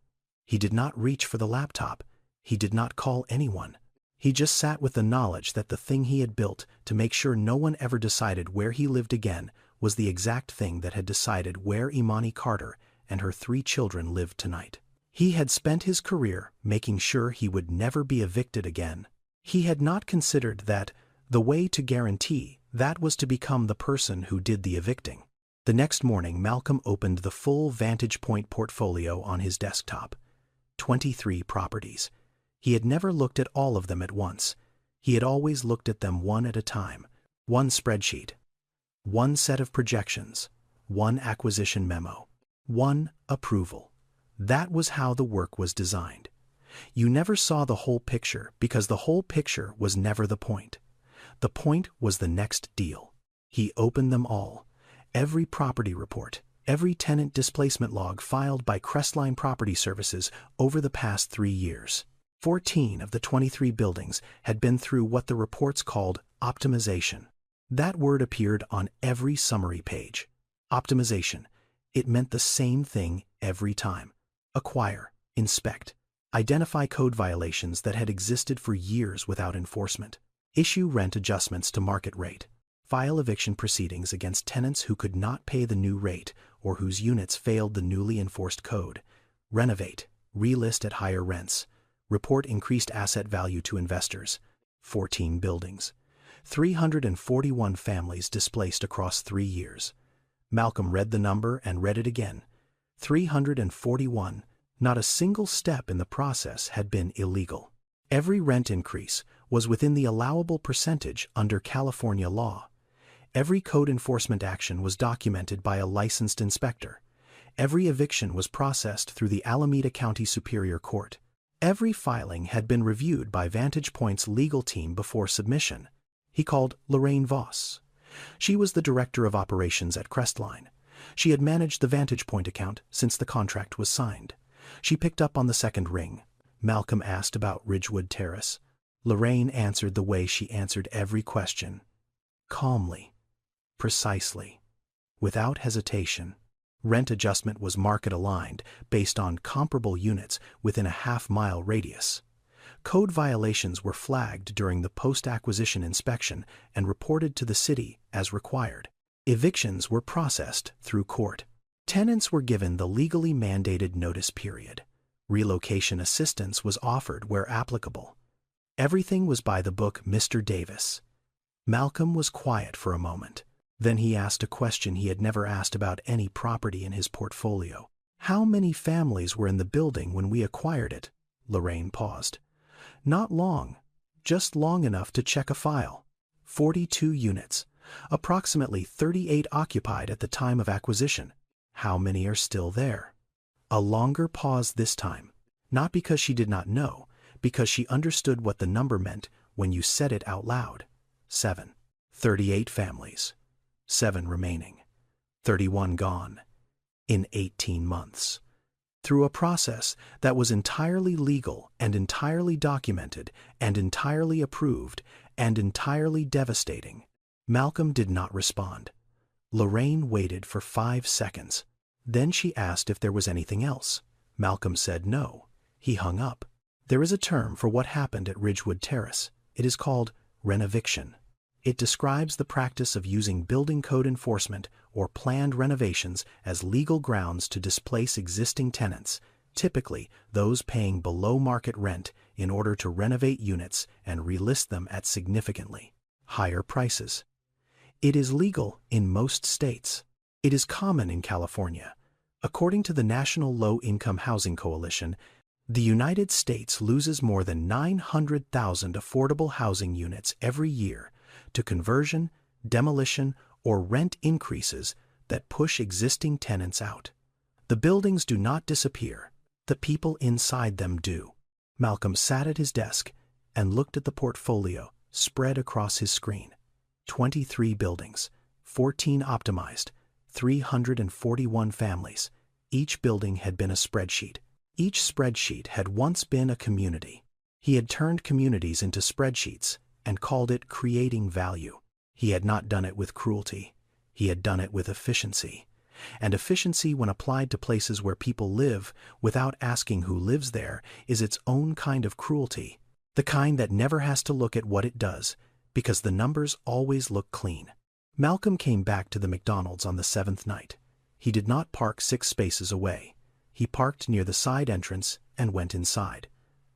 He did not reach for the laptop. He did not call anyone. He just sat with the knowledge that the thing he had built to make sure no one ever decided where he lived again was the exact thing that had decided where Imani Carter and her 3 children lived tonight. He had spent his career making sure he would never be evicted again. He had not considered that the way to guarantee that was to become the person who did the evicting. The next morning, Malcolm opened the full Vantage Point portfolio on his desktop. 23 properties. He had never looked at all of them at once. He had always looked at them one at a time, one spreadsheet, one set of projections, one acquisition memo, one approval. That was how the work was designed. You never saw the whole picture because the whole picture was never the point. The point was the next deal. He opened them all. Every property report, every tenant displacement log filed by Crestline Property Services over the past 3 years. 14 of the 23 buildings had been through what the reports called optimization. That word appeared on every summary page. Optimization. It meant the same thing every time. Acquire, inspect, identify code violations that had existed for years without enforcement. Issue rent adjustments to market rate. File eviction proceedings against tenants who could not pay the new rate or whose units failed the newly enforced code. Renovate, relist at higher rents. Report increased asset value to investors. 14 buildings. 341 families displaced across 3 years. Malcolm read the number and read it again. 341. Not a single step in the process had been illegal. Every rent increase was within the allowable percentage under California law. Every code enforcement action was documented by a licensed inspector. Every eviction was processed through the Alameda County Superior Court. Every filing had been reviewed by Vantage Point's legal team before submission. He called Lorraine Voss. She was the director of operations at Crestline. She had managed the Vantage Point account since the contract was signed. She picked up on the second ring. Malcolm asked about Ridgewood Terrace. Lorraine answered the way she answered every question. Calmly. Precisely. Without hesitation. Rent adjustment was market-aligned based on comparable units within a half-mile radius. Code violations were flagged during the post-acquisition inspection and reported to the city as required. Evictions were processed through court. Tenants were given the legally mandated notice period. Relocation assistance was offered where applicable. Everything was by the book Mr. Davis. Malcolm was quiet for a moment. Then he asked a question he had never asked about any property in his portfolio. How many families were in the building when we acquired it? Lorraine paused. Not long, just long enough to check a file. 42 units, approximately 38 occupied at the time of acquisition. How many are still there? A longer pause this time, not because she did not know, because she understood what the number meant when you said it out loud. 7. 38 families. 7 remaining. 31 gone. In 18 months. Through a process that was entirely legal and entirely documented and entirely approved and entirely devastating. Malcolm did not respond. Lorraine waited for 5 seconds. Then she asked if there was anything else. Malcolm said no. He hung up. There is a term for what happened at Ridgewood Terrace. It is called renoviction. It describes the practice of using building code enforcement or planned renovations as legal grounds to displace existing tenants, typically those paying below market rent, in order to renovate units and relist them at significantly higher prices. It is legal in most states. It is common in California. According to the National Low Income Housing Coalition, the United States loses more than 900,000 affordable housing units every year to conversion, demolition, or rent increases that push existing tenants out. The buildings do not disappear. The people inside them do. Malcolm sat at his desk and looked at the portfolio spread across his screen. 23 buildings, 14 optimized, 341 families. Each building had been a spreadsheet. Each spreadsheet had once been a community. He had turned communities into spreadsheets and called it creating value. He had not done it with cruelty. He had done it with efficiency. And efficiency, when applied to places where people live without asking who lives there, is its own kind of cruelty. The kind that never has to look at what it does, because the numbers always look clean. Malcolm came back to the McDonald's on the 7th night. He did not park 6 spaces away. He parked near the side entrance and went inside.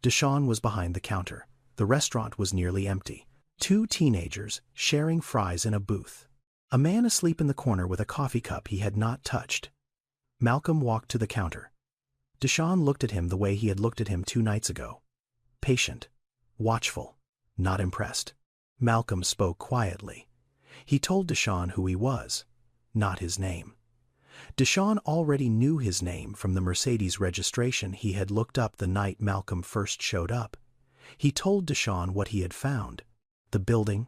Deshawn was behind the counter. The restaurant was nearly empty. 2 teenagers sharing fries in a booth. A man asleep in the corner with a coffee cup he had not touched. Malcolm walked to the counter. Deshawn looked at him the way he had looked at him 2 nights ago. Patient. Watchful. not impressed. Malcolm spoke quietly. He told Deshaun who he was, not his name. Deshaun already knew his name from the Mercedes registration he had looked up the night Malcolm first showed up. He told Deshaun what he had found: the building,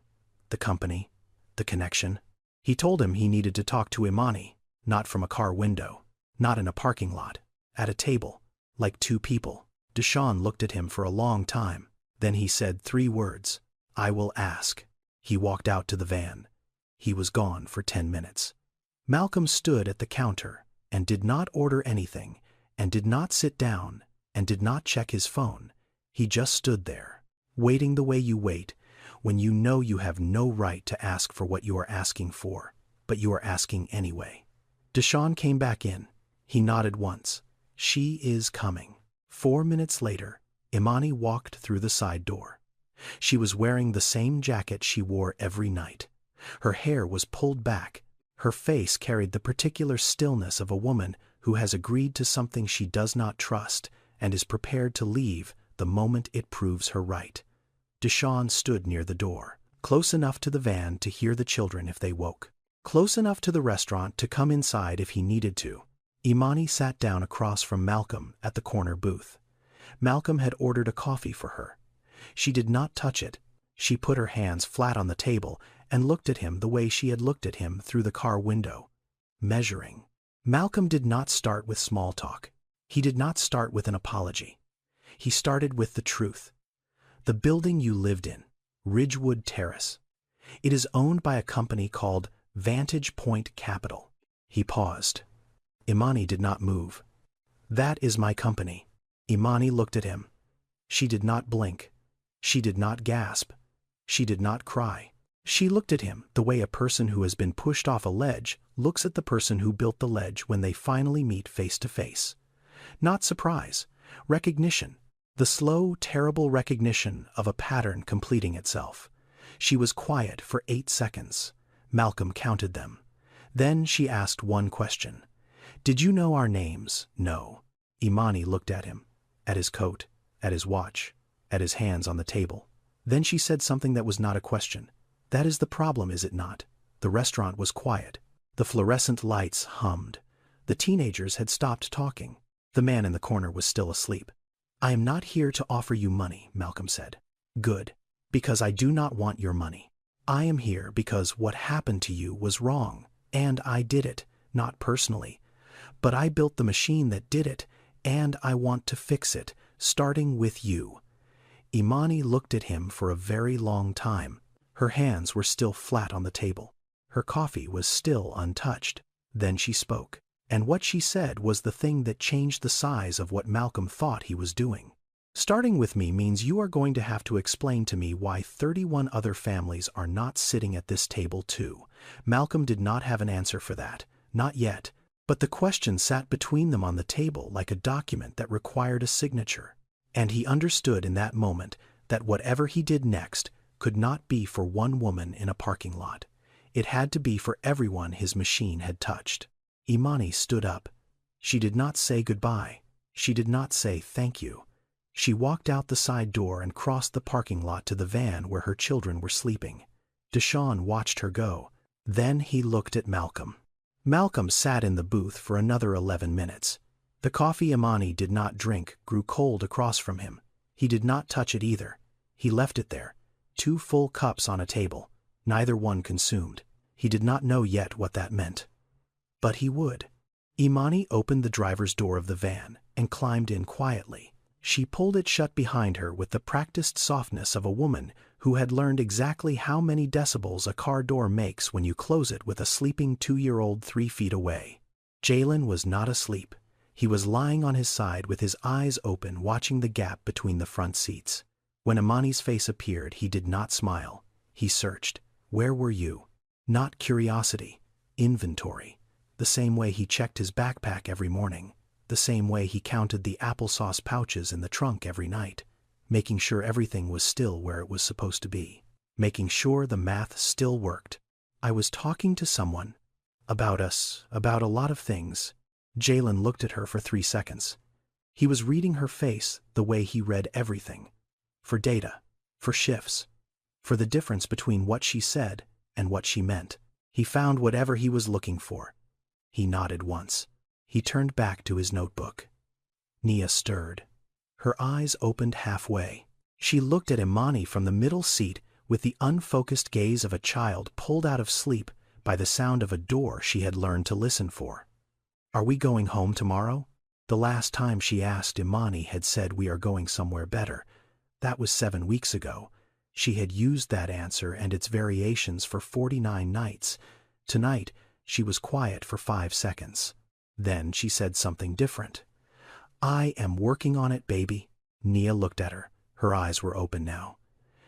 the company, the connection. He told him he needed to talk to Imani, not from a car window, not in a parking lot, at a table, like two people. Deshaun looked at him for a long time. Then he said 3 words: "I will ask." He walked out to the van. He was gone for 10 minutes. Malcolm stood at the counter and did not order anything, and did not sit down, and did not check his phone. He just stood there, waiting the way you wait when you know you have no right to ask for what you are asking for, but you are asking anyway. Deshaun came back in. He nodded once. She is coming. 4 minutes later, Imani walked through the side door. She was wearing the same jacket she wore every night. Her hair was pulled back. Her face carried the particular stillness of a woman who has agreed to something she does not trust and is prepared to leave the moment it proves her right. Deshaun stood near the door, close enough to the van to hear the children if they woke, close enough to the restaurant to come inside if he needed to. Imani sat down across from Malcolm at the corner booth. Malcolm had ordered a coffee for her. She did not touch it. She put her hands flat on the table and looked at him the way she had looked at him through the car window, measuring. Malcolm did not start with small talk. He did not start with an apology. He started with the truth. The building you lived in, Ridgewood Terrace. It is owned by a company called Vantage Point Capital. He paused. Imani did not move. That is my company. Imani looked at him. She did not blink. She did not gasp. She did not cry. She looked at him the way a person who has been pushed off a ledge looks at the person who built the ledge when they finally meet face to face. Not surprise, recognition, the slow, terrible recognition of a pattern completing itself. She was quiet for 8 seconds. Malcolm counted them. Then she asked one question. Did you know our names? No. Imani looked at him, at his coat, at his watch, at his hands on the table. Then she said something that was not a question. That is the problem, is it not? The restaurant was quiet. The fluorescent lights hummed. The teenagers had stopped talking. The man in the corner was still asleep. I am not here to offer you money, Malcolm said. Good, because I do not want your money. I am here because what happened to you was wrong, and I did it, not personally. But I built the machine that did it, and I want to fix it, starting with you. Imani looked at him for a very long time. Her hands were still flat on the table. Her coffee was still untouched. Then she spoke, and what she said was the thing that changed the size of what Malcolm thought he was doing. Starting with me means you are going to have to explain to me why 31 other families are not sitting at this table too. Malcolm did not have an answer for that, not yet, but the question sat between them on the table like a document that required a signature. And he understood in that moment that whatever he did next could not be for one woman in a parking lot. It had to be for everyone his machine had touched. Imani stood up. She did not say goodbye. She did not say thank you. She walked out the side door and crossed the parking lot to the van where her children were sleeping. Deshaun watched her go. Then he looked at Malcolm. Malcolm sat in the booth for another 11 minutes. The coffee Imani did not drink grew cold across from him. He did not touch it either. He left it there. 2 full cups on a table, neither one consumed. He did not know yet what that meant. But he would. Imani opened the driver's door of the van and climbed in quietly. She pulled it shut behind her with the practiced softness of a woman who had learned exactly how many decibels a car door makes when you close it with a sleeping 2-year-old 3 feet away. Jalen was not asleep. He was lying on his side with his eyes open, watching the gap between the front seats. When Imani's face appeared, he did not smile. He searched. Where were you? Not curiosity. Inventory. The same way he checked his backpack every morning. The same way he counted the applesauce pouches in the trunk every night. Making sure everything was still where it was supposed to be. Making sure the math still worked. I was talking to someone. About us. About a lot of things. Jalen looked at her for 3 seconds. He was reading her face the way he read everything. For data. For shifts. for the difference between what she said and what she meant. He found whatever he was looking for. He nodded once. He turned back to his notebook. Nia stirred. Her eyes opened halfway. She looked at Imani from the middle seat with the unfocused gaze of a child pulled out of sleep by the sound of a door she had learned to listen for. "Are we going home tomorrow?" The last time she asked, Imani had said, "We are going somewhere better." That was 7 weeks ago. She had used that answer and its variations for 49 nights. Tonight, she was quiet for 5 seconds. Then she said something different. "I am working on it, baby." Nia looked at her. Her eyes were open now.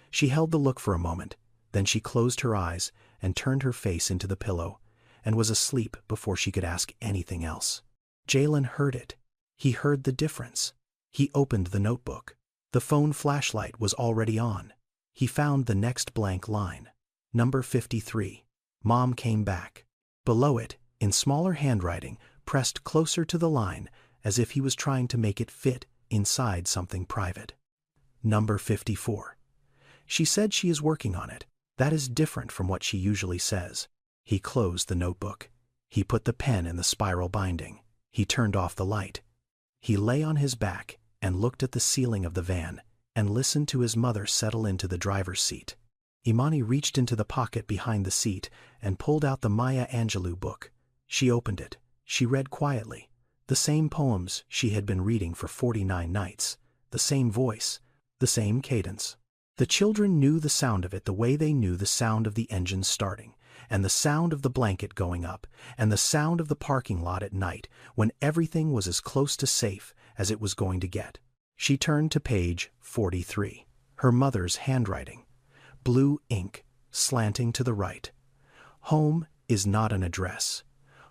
She held the look for a moment, then she closed her eyes and turned her face into the pillow, and was asleep before she could ask anything else. Jalen heard it. He heard the difference. He opened the notebook. The phone flashlight was already on. He found the next blank line. Number 53. Mom came back. Below it, in smaller handwriting, pressed closer to the line, as if he was trying to make it fit inside something private. Number 54. She said she is working on it. That is different from what she usually says. He closed the notebook. He put the pen in the spiral binding. He turned off the light. He lay on his back and looked at the ceiling of the van and listened to his mother settle into the driver's seat. Imani reached into the pocket behind the seat and pulled out the Maya Angelou book. She opened it. She read quietly. The same poems she had been reading for 49 nights. The same voice. The same cadence. The children knew the sound of it the way they knew the sound of the engine starting, and the sound of the blanket going up, and the sound of the parking lot at night when everything was as close to safe as it was going to get. She turned to page 43. Her mother's handwriting. Blue ink, slanting to the right. Home is not an address.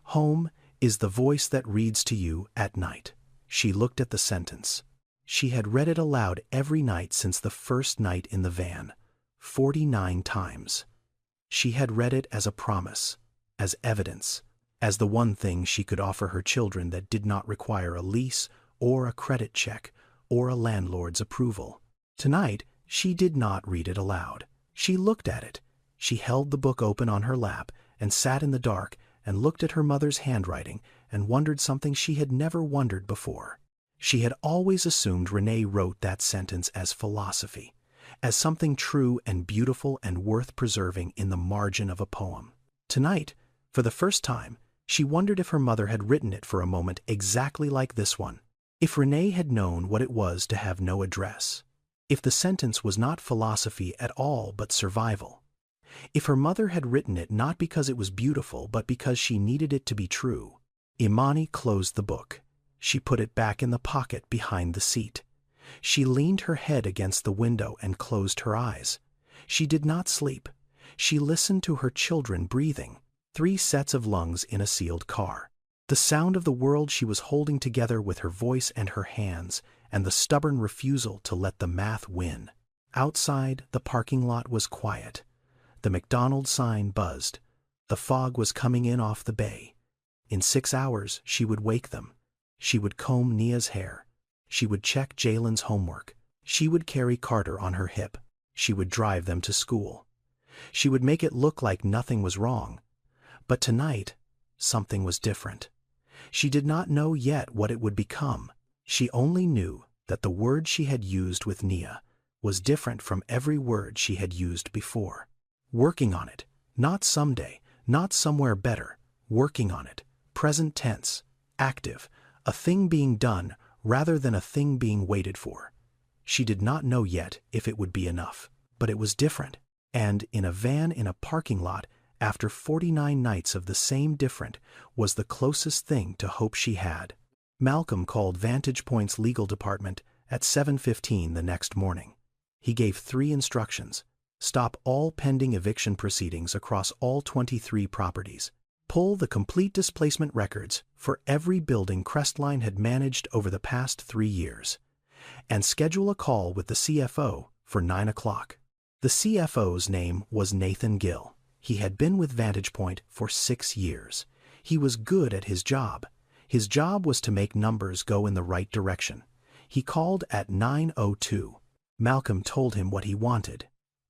Home is the voice that reads to you at night. She looked at the sentence. She had read it aloud every night since the first night in the van. 49 times. She had read it as a promise, as evidence, as the one thing she could offer her children that did not require a lease or a credit check or a landlord's approval. Tonight, she did not read it aloud. She looked at it. She held the book open on her lap and sat in the dark and looked at her mother's handwriting and wondered something she had never wondered before. She had always assumed Renee wrote that sentence as philosophy, as something true and beautiful and worth preserving in the margin of a poem. Tonight, for the first time, she wondered if her mother had written it for a moment exactly like this one. If Renee had known what it was to have no address. If the sentence was not philosophy at all but survival. If her mother had written it not because it was beautiful but because she needed it to be true. Imani closed the book. She put it back in the pocket behind the seat. She leaned her head against the window and closed her eyes. She did not sleep. She listened to her children breathing, 3 sets of lungs in a sealed car. The sound of the world she was holding together with her voice and her hands, and the stubborn refusal to let the math win. Outside, the parking lot was quiet. The McDonald's sign buzzed. The fog was coming in off the bay. In 6 hours, she would wake them. She would comb Nia's hair. She would check Jalen's homework. She would carry Carter on her hip. She would drive them to school. She would make it look like nothing was wrong. But tonight, something was different. She did not know yet what it would become. She only knew that the word she had used with Nia was different from every word she had used before. Working on it, not someday, not somewhere better. Working on it, present tense, active, a thing being done rather than a thing being waited for. She did not know yet if it would be enough, but it was different. And in a van in a parking lot, after 49 nights of the same different, was the closest thing to hope she had. Malcolm called Vantage Point's legal department at 7:15 the next morning. He gave 3 instructions. Stop all pending eviction proceedings across all 23 properties. Pull the complete displacement records for every building Crestline had managed over the past 3 years. And schedule a call with the CFO for 9 o'clock. The CFO's name was Nathan Gill. He had been with Vantage Point for 6 years. He was good at his job. His job was to make numbers go in the right direction. He called at 9:02. Malcolm told him what he wanted.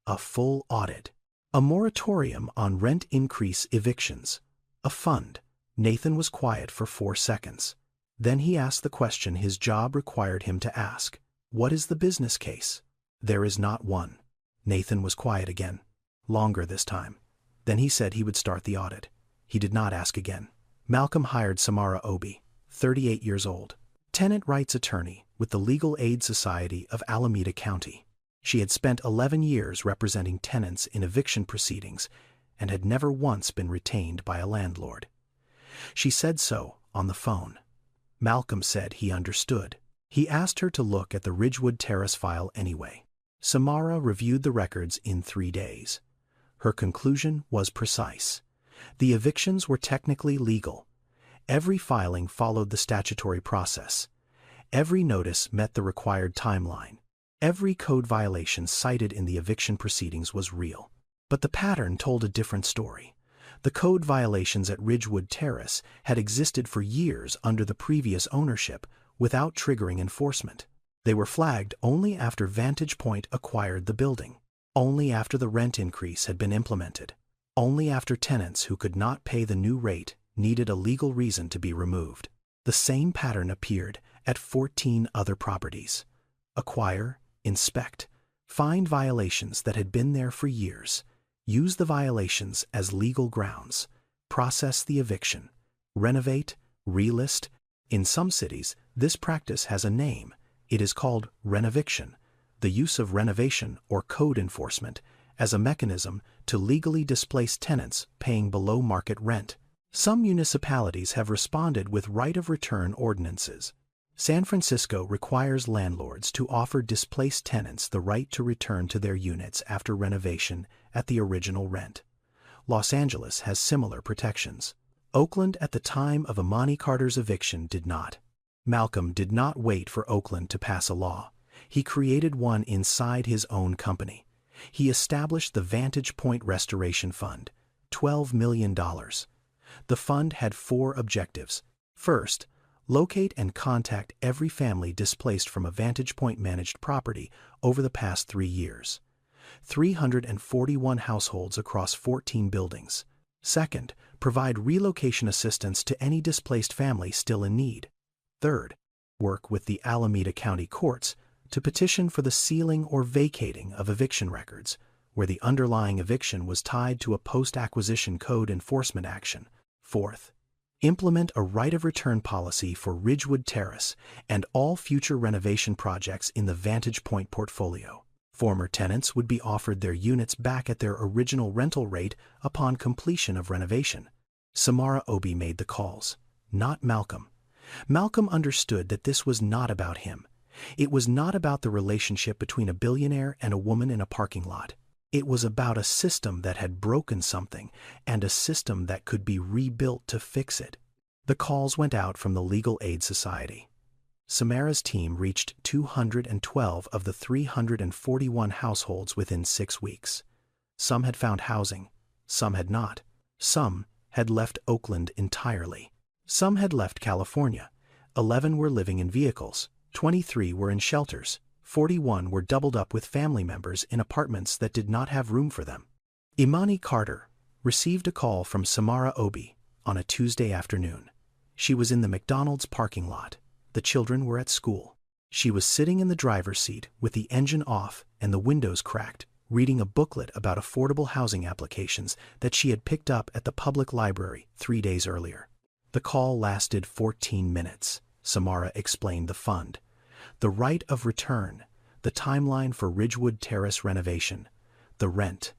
A full audit. A moratorium on rent increase evictions. A fund. Nathan was quiet for 4 seconds. Then he asked the question his job required him to ask. What is the business case? There is not one. Nathan was quiet again. Longer this time. Then he said he would start the audit. He did not ask again. Malcolm hired Samara Obi, 38 years old, tenant rights attorney with the Legal Aid Society of Alameda County. She had spent 11 years representing tenants in eviction proceedings and had never once been retained by a landlord. She said so on the phone. Malcolm said he understood. He asked her to look at the Ridgewood Terrace file anyway. Samara reviewed the records in 3 days. Her conclusion was precise. The evictions were technically legal. Every filing followed the statutory process. Every notice met the required timeline. Every code violation cited in the eviction proceedings was real. But the pattern told a different story. The code violations at Ridgewood Terrace had existed for years under the previous ownership without triggering enforcement. They were flagged only after Vantage Point acquired the building, only after the rent increase had been implemented, only after tenants who could not pay the new rate needed a legal reason to be removed. The same pattern appeared at 14 other properties. Acquire, inspect, find violations that had been there for years, use the violations as legal grounds, process the eviction, renovate, relist. In some cities, this practice has a name. It is called renoviction, the use of renovation or code enforcement as a mechanism to legally displace tenants paying below market rent. Some municipalities have responded with right of return ordinances. San Francisco requires landlords to offer displaced tenants the right to return to their units after renovation at the original rent. Los Angeles has similar protections. Oakland at the time of Imani Carter's eviction did not. Malcolm did not wait for Oakland to pass a law. He created one inside his own company. He established the Vantage Point Restoration Fund, $12 million. The fund had 4 objectives. First, locate and contact every family displaced from a Vantage Point managed property over the past 3 years. 341 households across 14 buildings. Second, provide relocation assistance to any displaced family still in need. Third, work with the Alameda County courts to petition for the sealing or vacating of eviction records, where the underlying eviction was tied to a post-acquisition code enforcement action. Fourth, implement a right of return policy for Ridgewood Terrace and all future renovation projects in the Vantage Point portfolio. Former tenants would be offered their units back at their original rental rate upon completion of renovation. Samara Obi made the calls, not Malcolm. Malcolm understood that this was not about him. It was not about the relationship between a billionaire and a woman in a parking lot. It was about a system that had broken something and a system that could be rebuilt to fix it. The calls went out from the Legal Aid Society. Samara's team reached 212 of the 341 households within 6 weeks. Some had found housing, some had not. Some had left Oakland entirely. Some had left California. 11 were living in vehicles. 23 were in shelters. 41 were doubled up with family members in apartments that did not have room for them. Imani Carter received a call from Samara Obi on a Tuesday afternoon. She was in the McDonald's parking lot. The children were at school. She was sitting in the driver's seat with the engine off and the windows cracked, reading a booklet about affordable housing applications that she had picked up at the public library 3 days earlier. The call lasted 14 minutes. Samara explained the fund, the right of return, the timeline for Ridgewood Terrace renovation, the rent.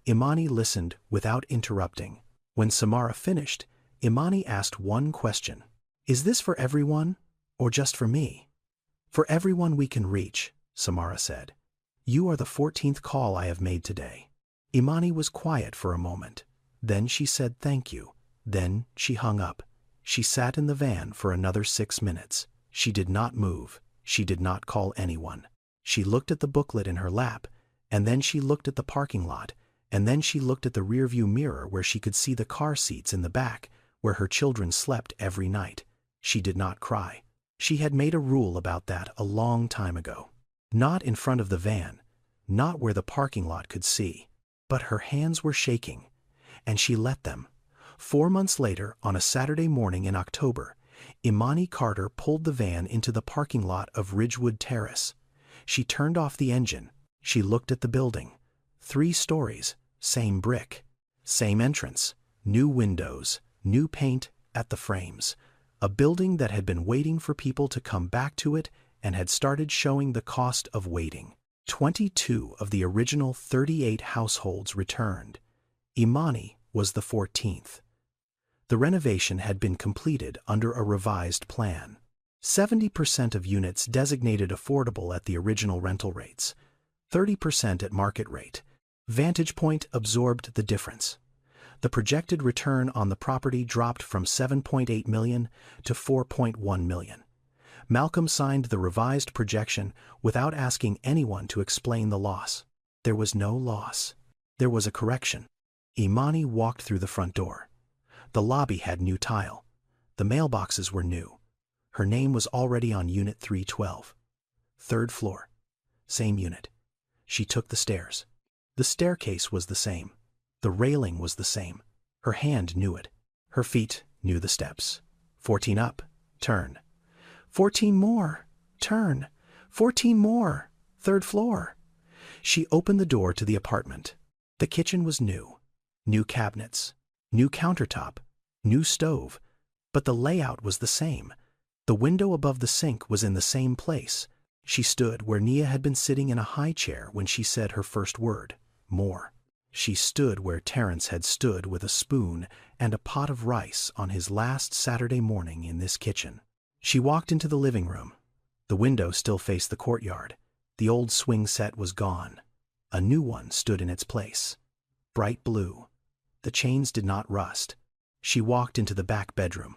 Imani listened without interrupting. When Samara finished, Imani asked one question. Is this for everyone, or just for me? For everyone we can reach, Samara said. You are the 14th call I have made today. Imani was quiet for a moment. Then she said thank you. Then she hung up. She sat in the van for another 6 minutes. She did not move. She did not call anyone. She looked at the booklet in her lap, and then she looked at the parking lot, and then she looked at the rearview mirror where she could see the car seats in the back, where her children slept every night. She did not cry. She had made a rule about that a long time ago. Not in front of the van, not where the parking lot could see. But her hands were shaking, and she let them. 4 months later, on a Saturday morning in October, Imani Carter pulled the van into the parking lot of Ridgewood Terrace. She turned off the engine. She looked at the building. 3 stories, same brick, same entrance, new windows, new paint at the frames. A building that had been waiting for people to come back to it and had started showing the cost of waiting. 22 of the original 38 households returned. Imani was the 14th. The renovation had been completed under a revised plan. 70% of units designated affordable at the original rental rates, 30% at market rate. Vantage Point absorbed the difference. The projected return on the property dropped from $7.8 million to $4.1 million. Malcolm signed the revised projection without asking anyone to explain the loss. There was no loss. There was a correction. Imani walked through the front door. The lobby had new tile. The mailboxes were new. Her name was already on Unit 312. 3rd floor. Same unit. She took the stairs. The staircase was the same. The railing was the same. Her hand knew it. Her feet knew the steps. 14 up, turn. 14 more, turn. 14 more, 3rd floor. She opened the door to the apartment. The kitchen was new. New cabinets, new countertop, new stove, but the layout was the same. The window above the sink was in the same place. She stood where Nia had been sitting in a high chair when she said her first word, more. She stood where Terrence had stood with a spoon and a pot of rice on his last Saturday morning in this kitchen. She walked into the living room. The window still faced the courtyard. The old swing set was gone. A new one stood in its place. Bright blue. The chains did not rust. She walked into the back bedroom.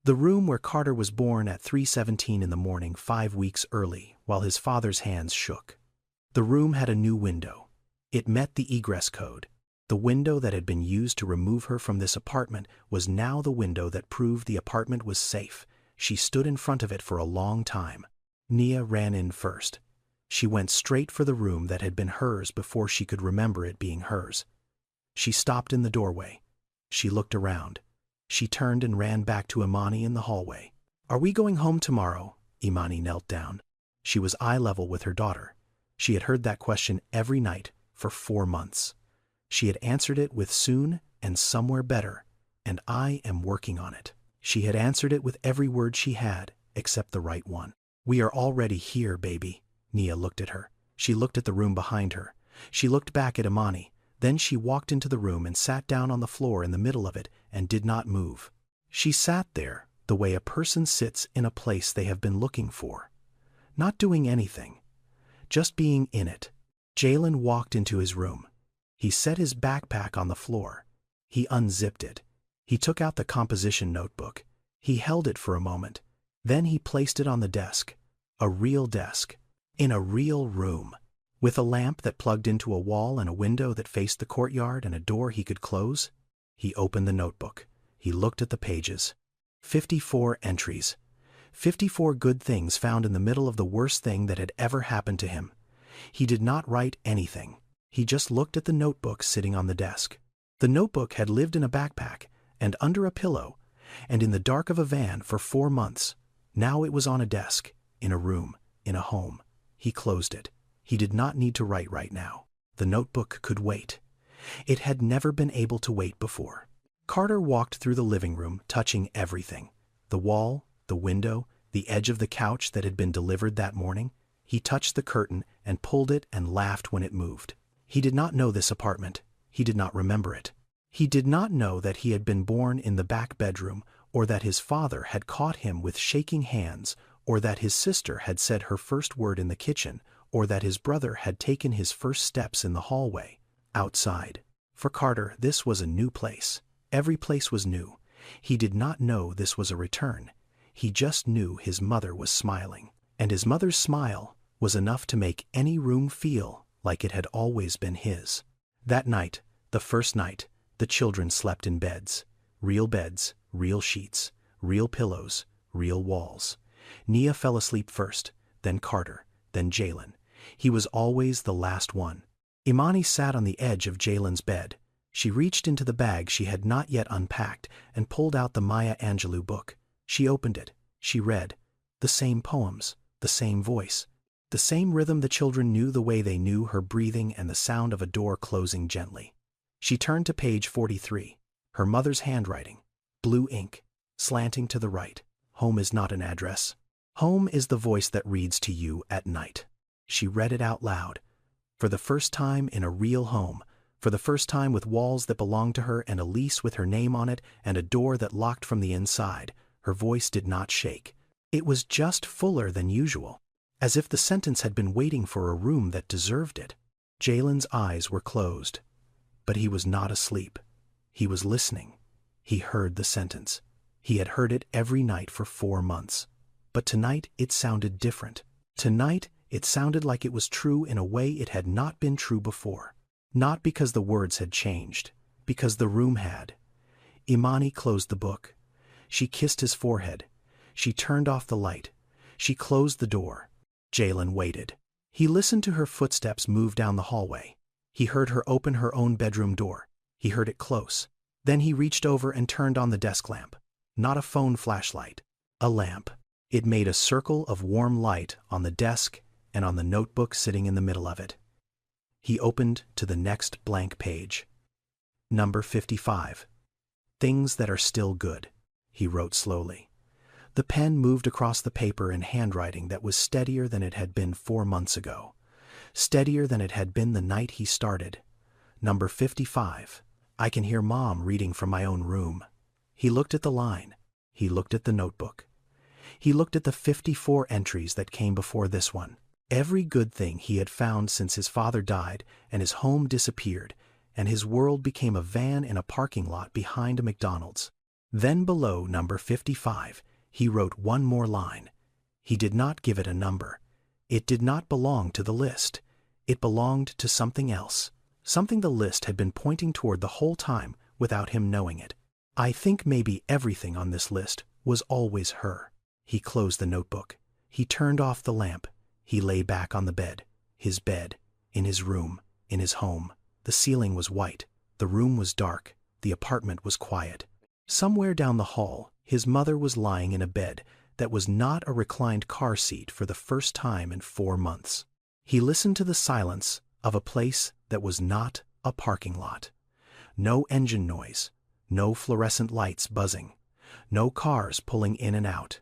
The room where Carter was born at 3:17 in the morning 5 weeks early while his father's hands shook. The room had a new window. It met the egress code. The window that had been used to remove her from this apartment was now the window that proved the apartment was safe. She stood in front of it for a long time. Nia ran in first. She went straight for the room that had been hers before she could remember it being hers. She stopped in the doorway. She looked around. She turned and ran back to Imani in the hallway. "Are we going home tomorrow?" Imani knelt down. She was eye level with her daughter. She had heard that question every night for 4 months. She had answered it with soon and somewhere better, and I am working on it. She had answered it with every word she had, except the right one. "We are already here, baby." Nia looked at her. She looked at the room behind her. She looked back at Imani. Then she walked into the room and sat down on the floor in the middle of it and did not move. She sat there the way a person sits in a place they have been looking for. Not doing anything. Just being in it. Jalen walked into his room. He set his backpack on the floor. He unzipped it. He took out the composition notebook. He held it for a moment. Then he placed it on the desk. A real desk. In a real room. With a lamp that plugged into a wall and a window that faced the courtyard and a door he could close. He opened the notebook. He looked at the pages. 54 entries. 54 good things found in the middle of the worst thing that had ever happened to him. He did not write anything. He just looked at the notebook sitting on the desk. The notebook had lived in a backpack, and under a pillow, and in the dark of a van for 4 months. Now it was on a desk, in a room, in a home. He closed it. He did not need to write right now. The notebook could wait. It had never been able to wait before. Carter walked through the living room, touching everything. The wall, the window, the edge of the couch that had been delivered that morning. He touched the curtain and pulled it and laughed when it moved. He did not know this apartment. He did not remember it. He did not know that he had been born in the back bedroom, or that his father had caught him with shaking hands, or that his sister had said her first word in the kitchen, or that his brother had taken his first steps in the hallway, outside. For Carter, this was a new place. Every place was new. He did not know this was a return. He just knew his mother was smiling. And his mother's smile was enough to make any room feel like it had always been his. That night, the first night, the children slept in beds. Beds, real sheets, real pillows, real walls. Nia fell asleep first, then Carter, then Jalen. He was always the last one. Imani sat on the edge of Jalen's bed. She reached into the bag she had not yet unpacked and pulled out the Maya Angelou book. She opened it. She read. The same poems, the same voice, the same rhythm the children knew the way they knew her breathing and the sound of a door closing gently. She turned to page 43. Her mother's handwriting, blue ink, slanting to the right. Home is not an address. Home is the voice that reads to you at night. She read it out loud. For the first time in a real home, for the first time with walls that belonged to her and a lease with her name on it and a door that locked from the inside, her voice did not shake. It was just fuller than usual, as if the sentence had been waiting for a room that deserved it. Jalen's eyes were closed, but he was not asleep. He was listening. He heard the sentence. He had heard it every night for 4 months. But tonight it sounded different. Tonight it sounded like it was true in a way it had not been true before. Not because the words had changed, because the room had. Imani closed the book. She kissed his forehead. She turned off the light. She closed the door. Jalen waited. He listened to her footsteps move down the hallway. He heard her open her own bedroom door. He heard it close. Then he reached over and turned on the desk lamp. Not a phone flashlight. A lamp. It made a circle of warm light on the desk and on the notebook sitting in the middle of it. He opened to the next blank page. Number 55. Things that are still good, he wrote slowly. The pen moved across the paper in handwriting that was steadier than it had been 4 months ago. Steadier than it had been the night he started. Number 55. I can hear Mom reading from my own room. He looked at the line. He looked at the notebook. He looked at the 54 entries that came before this one. Every good thing he had found since his father died and his home disappeared, and his world became a van in a parking lot behind a McDonald's. Then below number 55, he wrote one more line. He did not give it a number. It did not belong to the list. It belonged to something else. Something the list had been pointing toward the whole time without him knowing it. I think maybe everything on this list was always her. He closed the notebook. He turned off the lamp. He lay back on the bed, in his room, in his home. The ceiling was white. The room was dark. The apartment was quiet. Somewhere down the hall, his mother was lying in a bed that was not a reclined car seat for the first time in 4 months. He listened to the silence of a place that was not a parking lot. No engine noise, no fluorescent lights buzzing, no cars pulling in and out.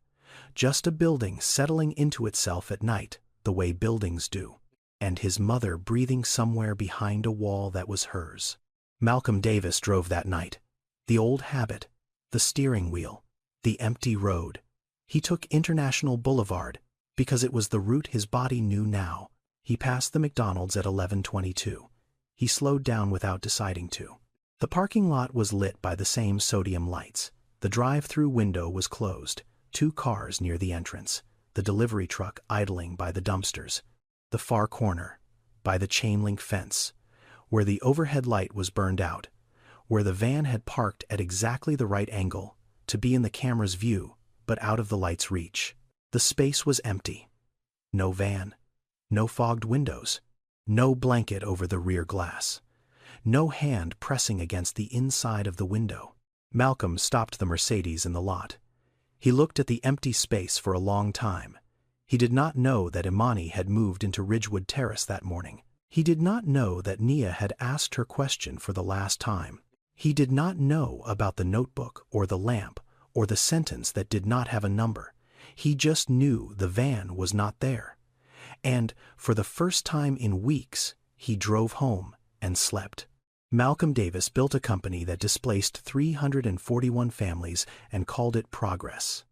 Just a building settling into itself at night, the way buildings do, and his mother breathing somewhere behind a wall that was hers. Malcolm Davis drove that night. The old habit, the steering wheel, the empty road. He took International Boulevard because it was the route his body knew now. He passed the McDonald's at 11:22. He slowed down without deciding to. The parking lot was lit by the same sodium lights. The drive-through window was closed. 2 cars near the entrance. The delivery truck idling by the dumpsters. The far corner, by the chain-link fence, where the overhead light was burned out, where the van had parked at exactly the right angle to be in the camera's view, but out of the light's reach. The space was empty. No van, no fogged windows, no blanket over the rear glass, no hand pressing against the inside of the window. Malcolm stopped the Mercedes in the lot. He looked at the empty space for a long time. He did not know that Imani had moved into Ridgewood Terrace that morning. He did not know that Nia had asked her question for the last time. He did not know about the notebook or the lamp or the sentence that did not have a number. He just knew the van was not there. And for the first time in weeks, he drove home and slept. Malcolm Davis built a company that displaced 341 families and called it Progress.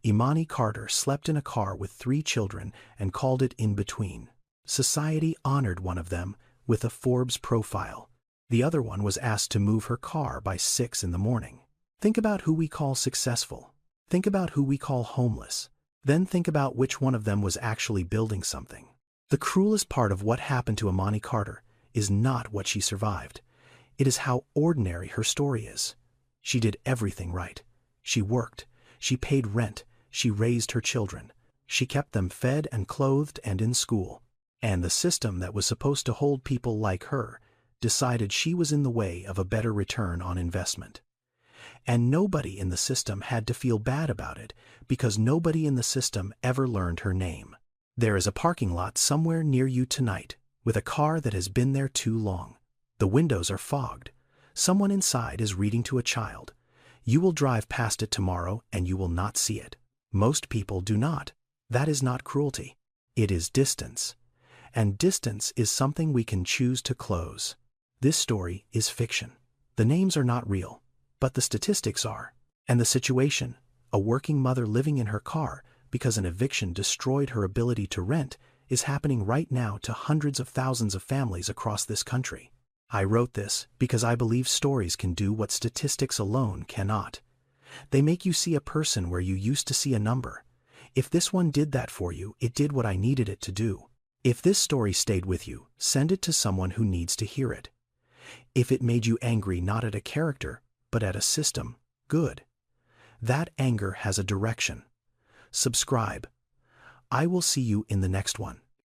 Imani Carter slept in a car with 3 children and called it In Between. Society honored one of them with a Forbes profile. The other one was asked to move her car by 6 in the morning. Think about who we call successful. Think about who we call homeless. Then think about which one of them was actually building something. The cruelest part of what happened to Imani Carter is not what she survived. It is how ordinary her story is. She did everything right. She worked. She paid rent. She raised her children. She kept them fed and clothed and in school. And the system that was supposed to hold people like her decided she was in the way of a better return on investment. And nobody in the system had to feel bad about it because nobody in the system ever learned her name. There is a parking lot somewhere near you tonight with a car that has been there too long. The windows are fogged. Someone inside is reading to a child. You will drive past it tomorrow and you will not see it. Most people do not. That is not cruelty. It is distance. And distance is something we can choose to close. This story is fiction. The names are not real, but the statistics are. And the situation, a working mother living in her car because an eviction destroyed her ability to rent, is happening right now to hundreds of thousands of families across this country. I wrote this because I believe stories can do what statistics alone cannot. They make you see a person where you used to see a number. If this one did that for you, it did what I needed it to do. If this story stayed with you, send it to someone who needs to hear it. If it made you angry not at a character, but at a system, good. That anger has a direction. Subscribe. I will see you in the next one.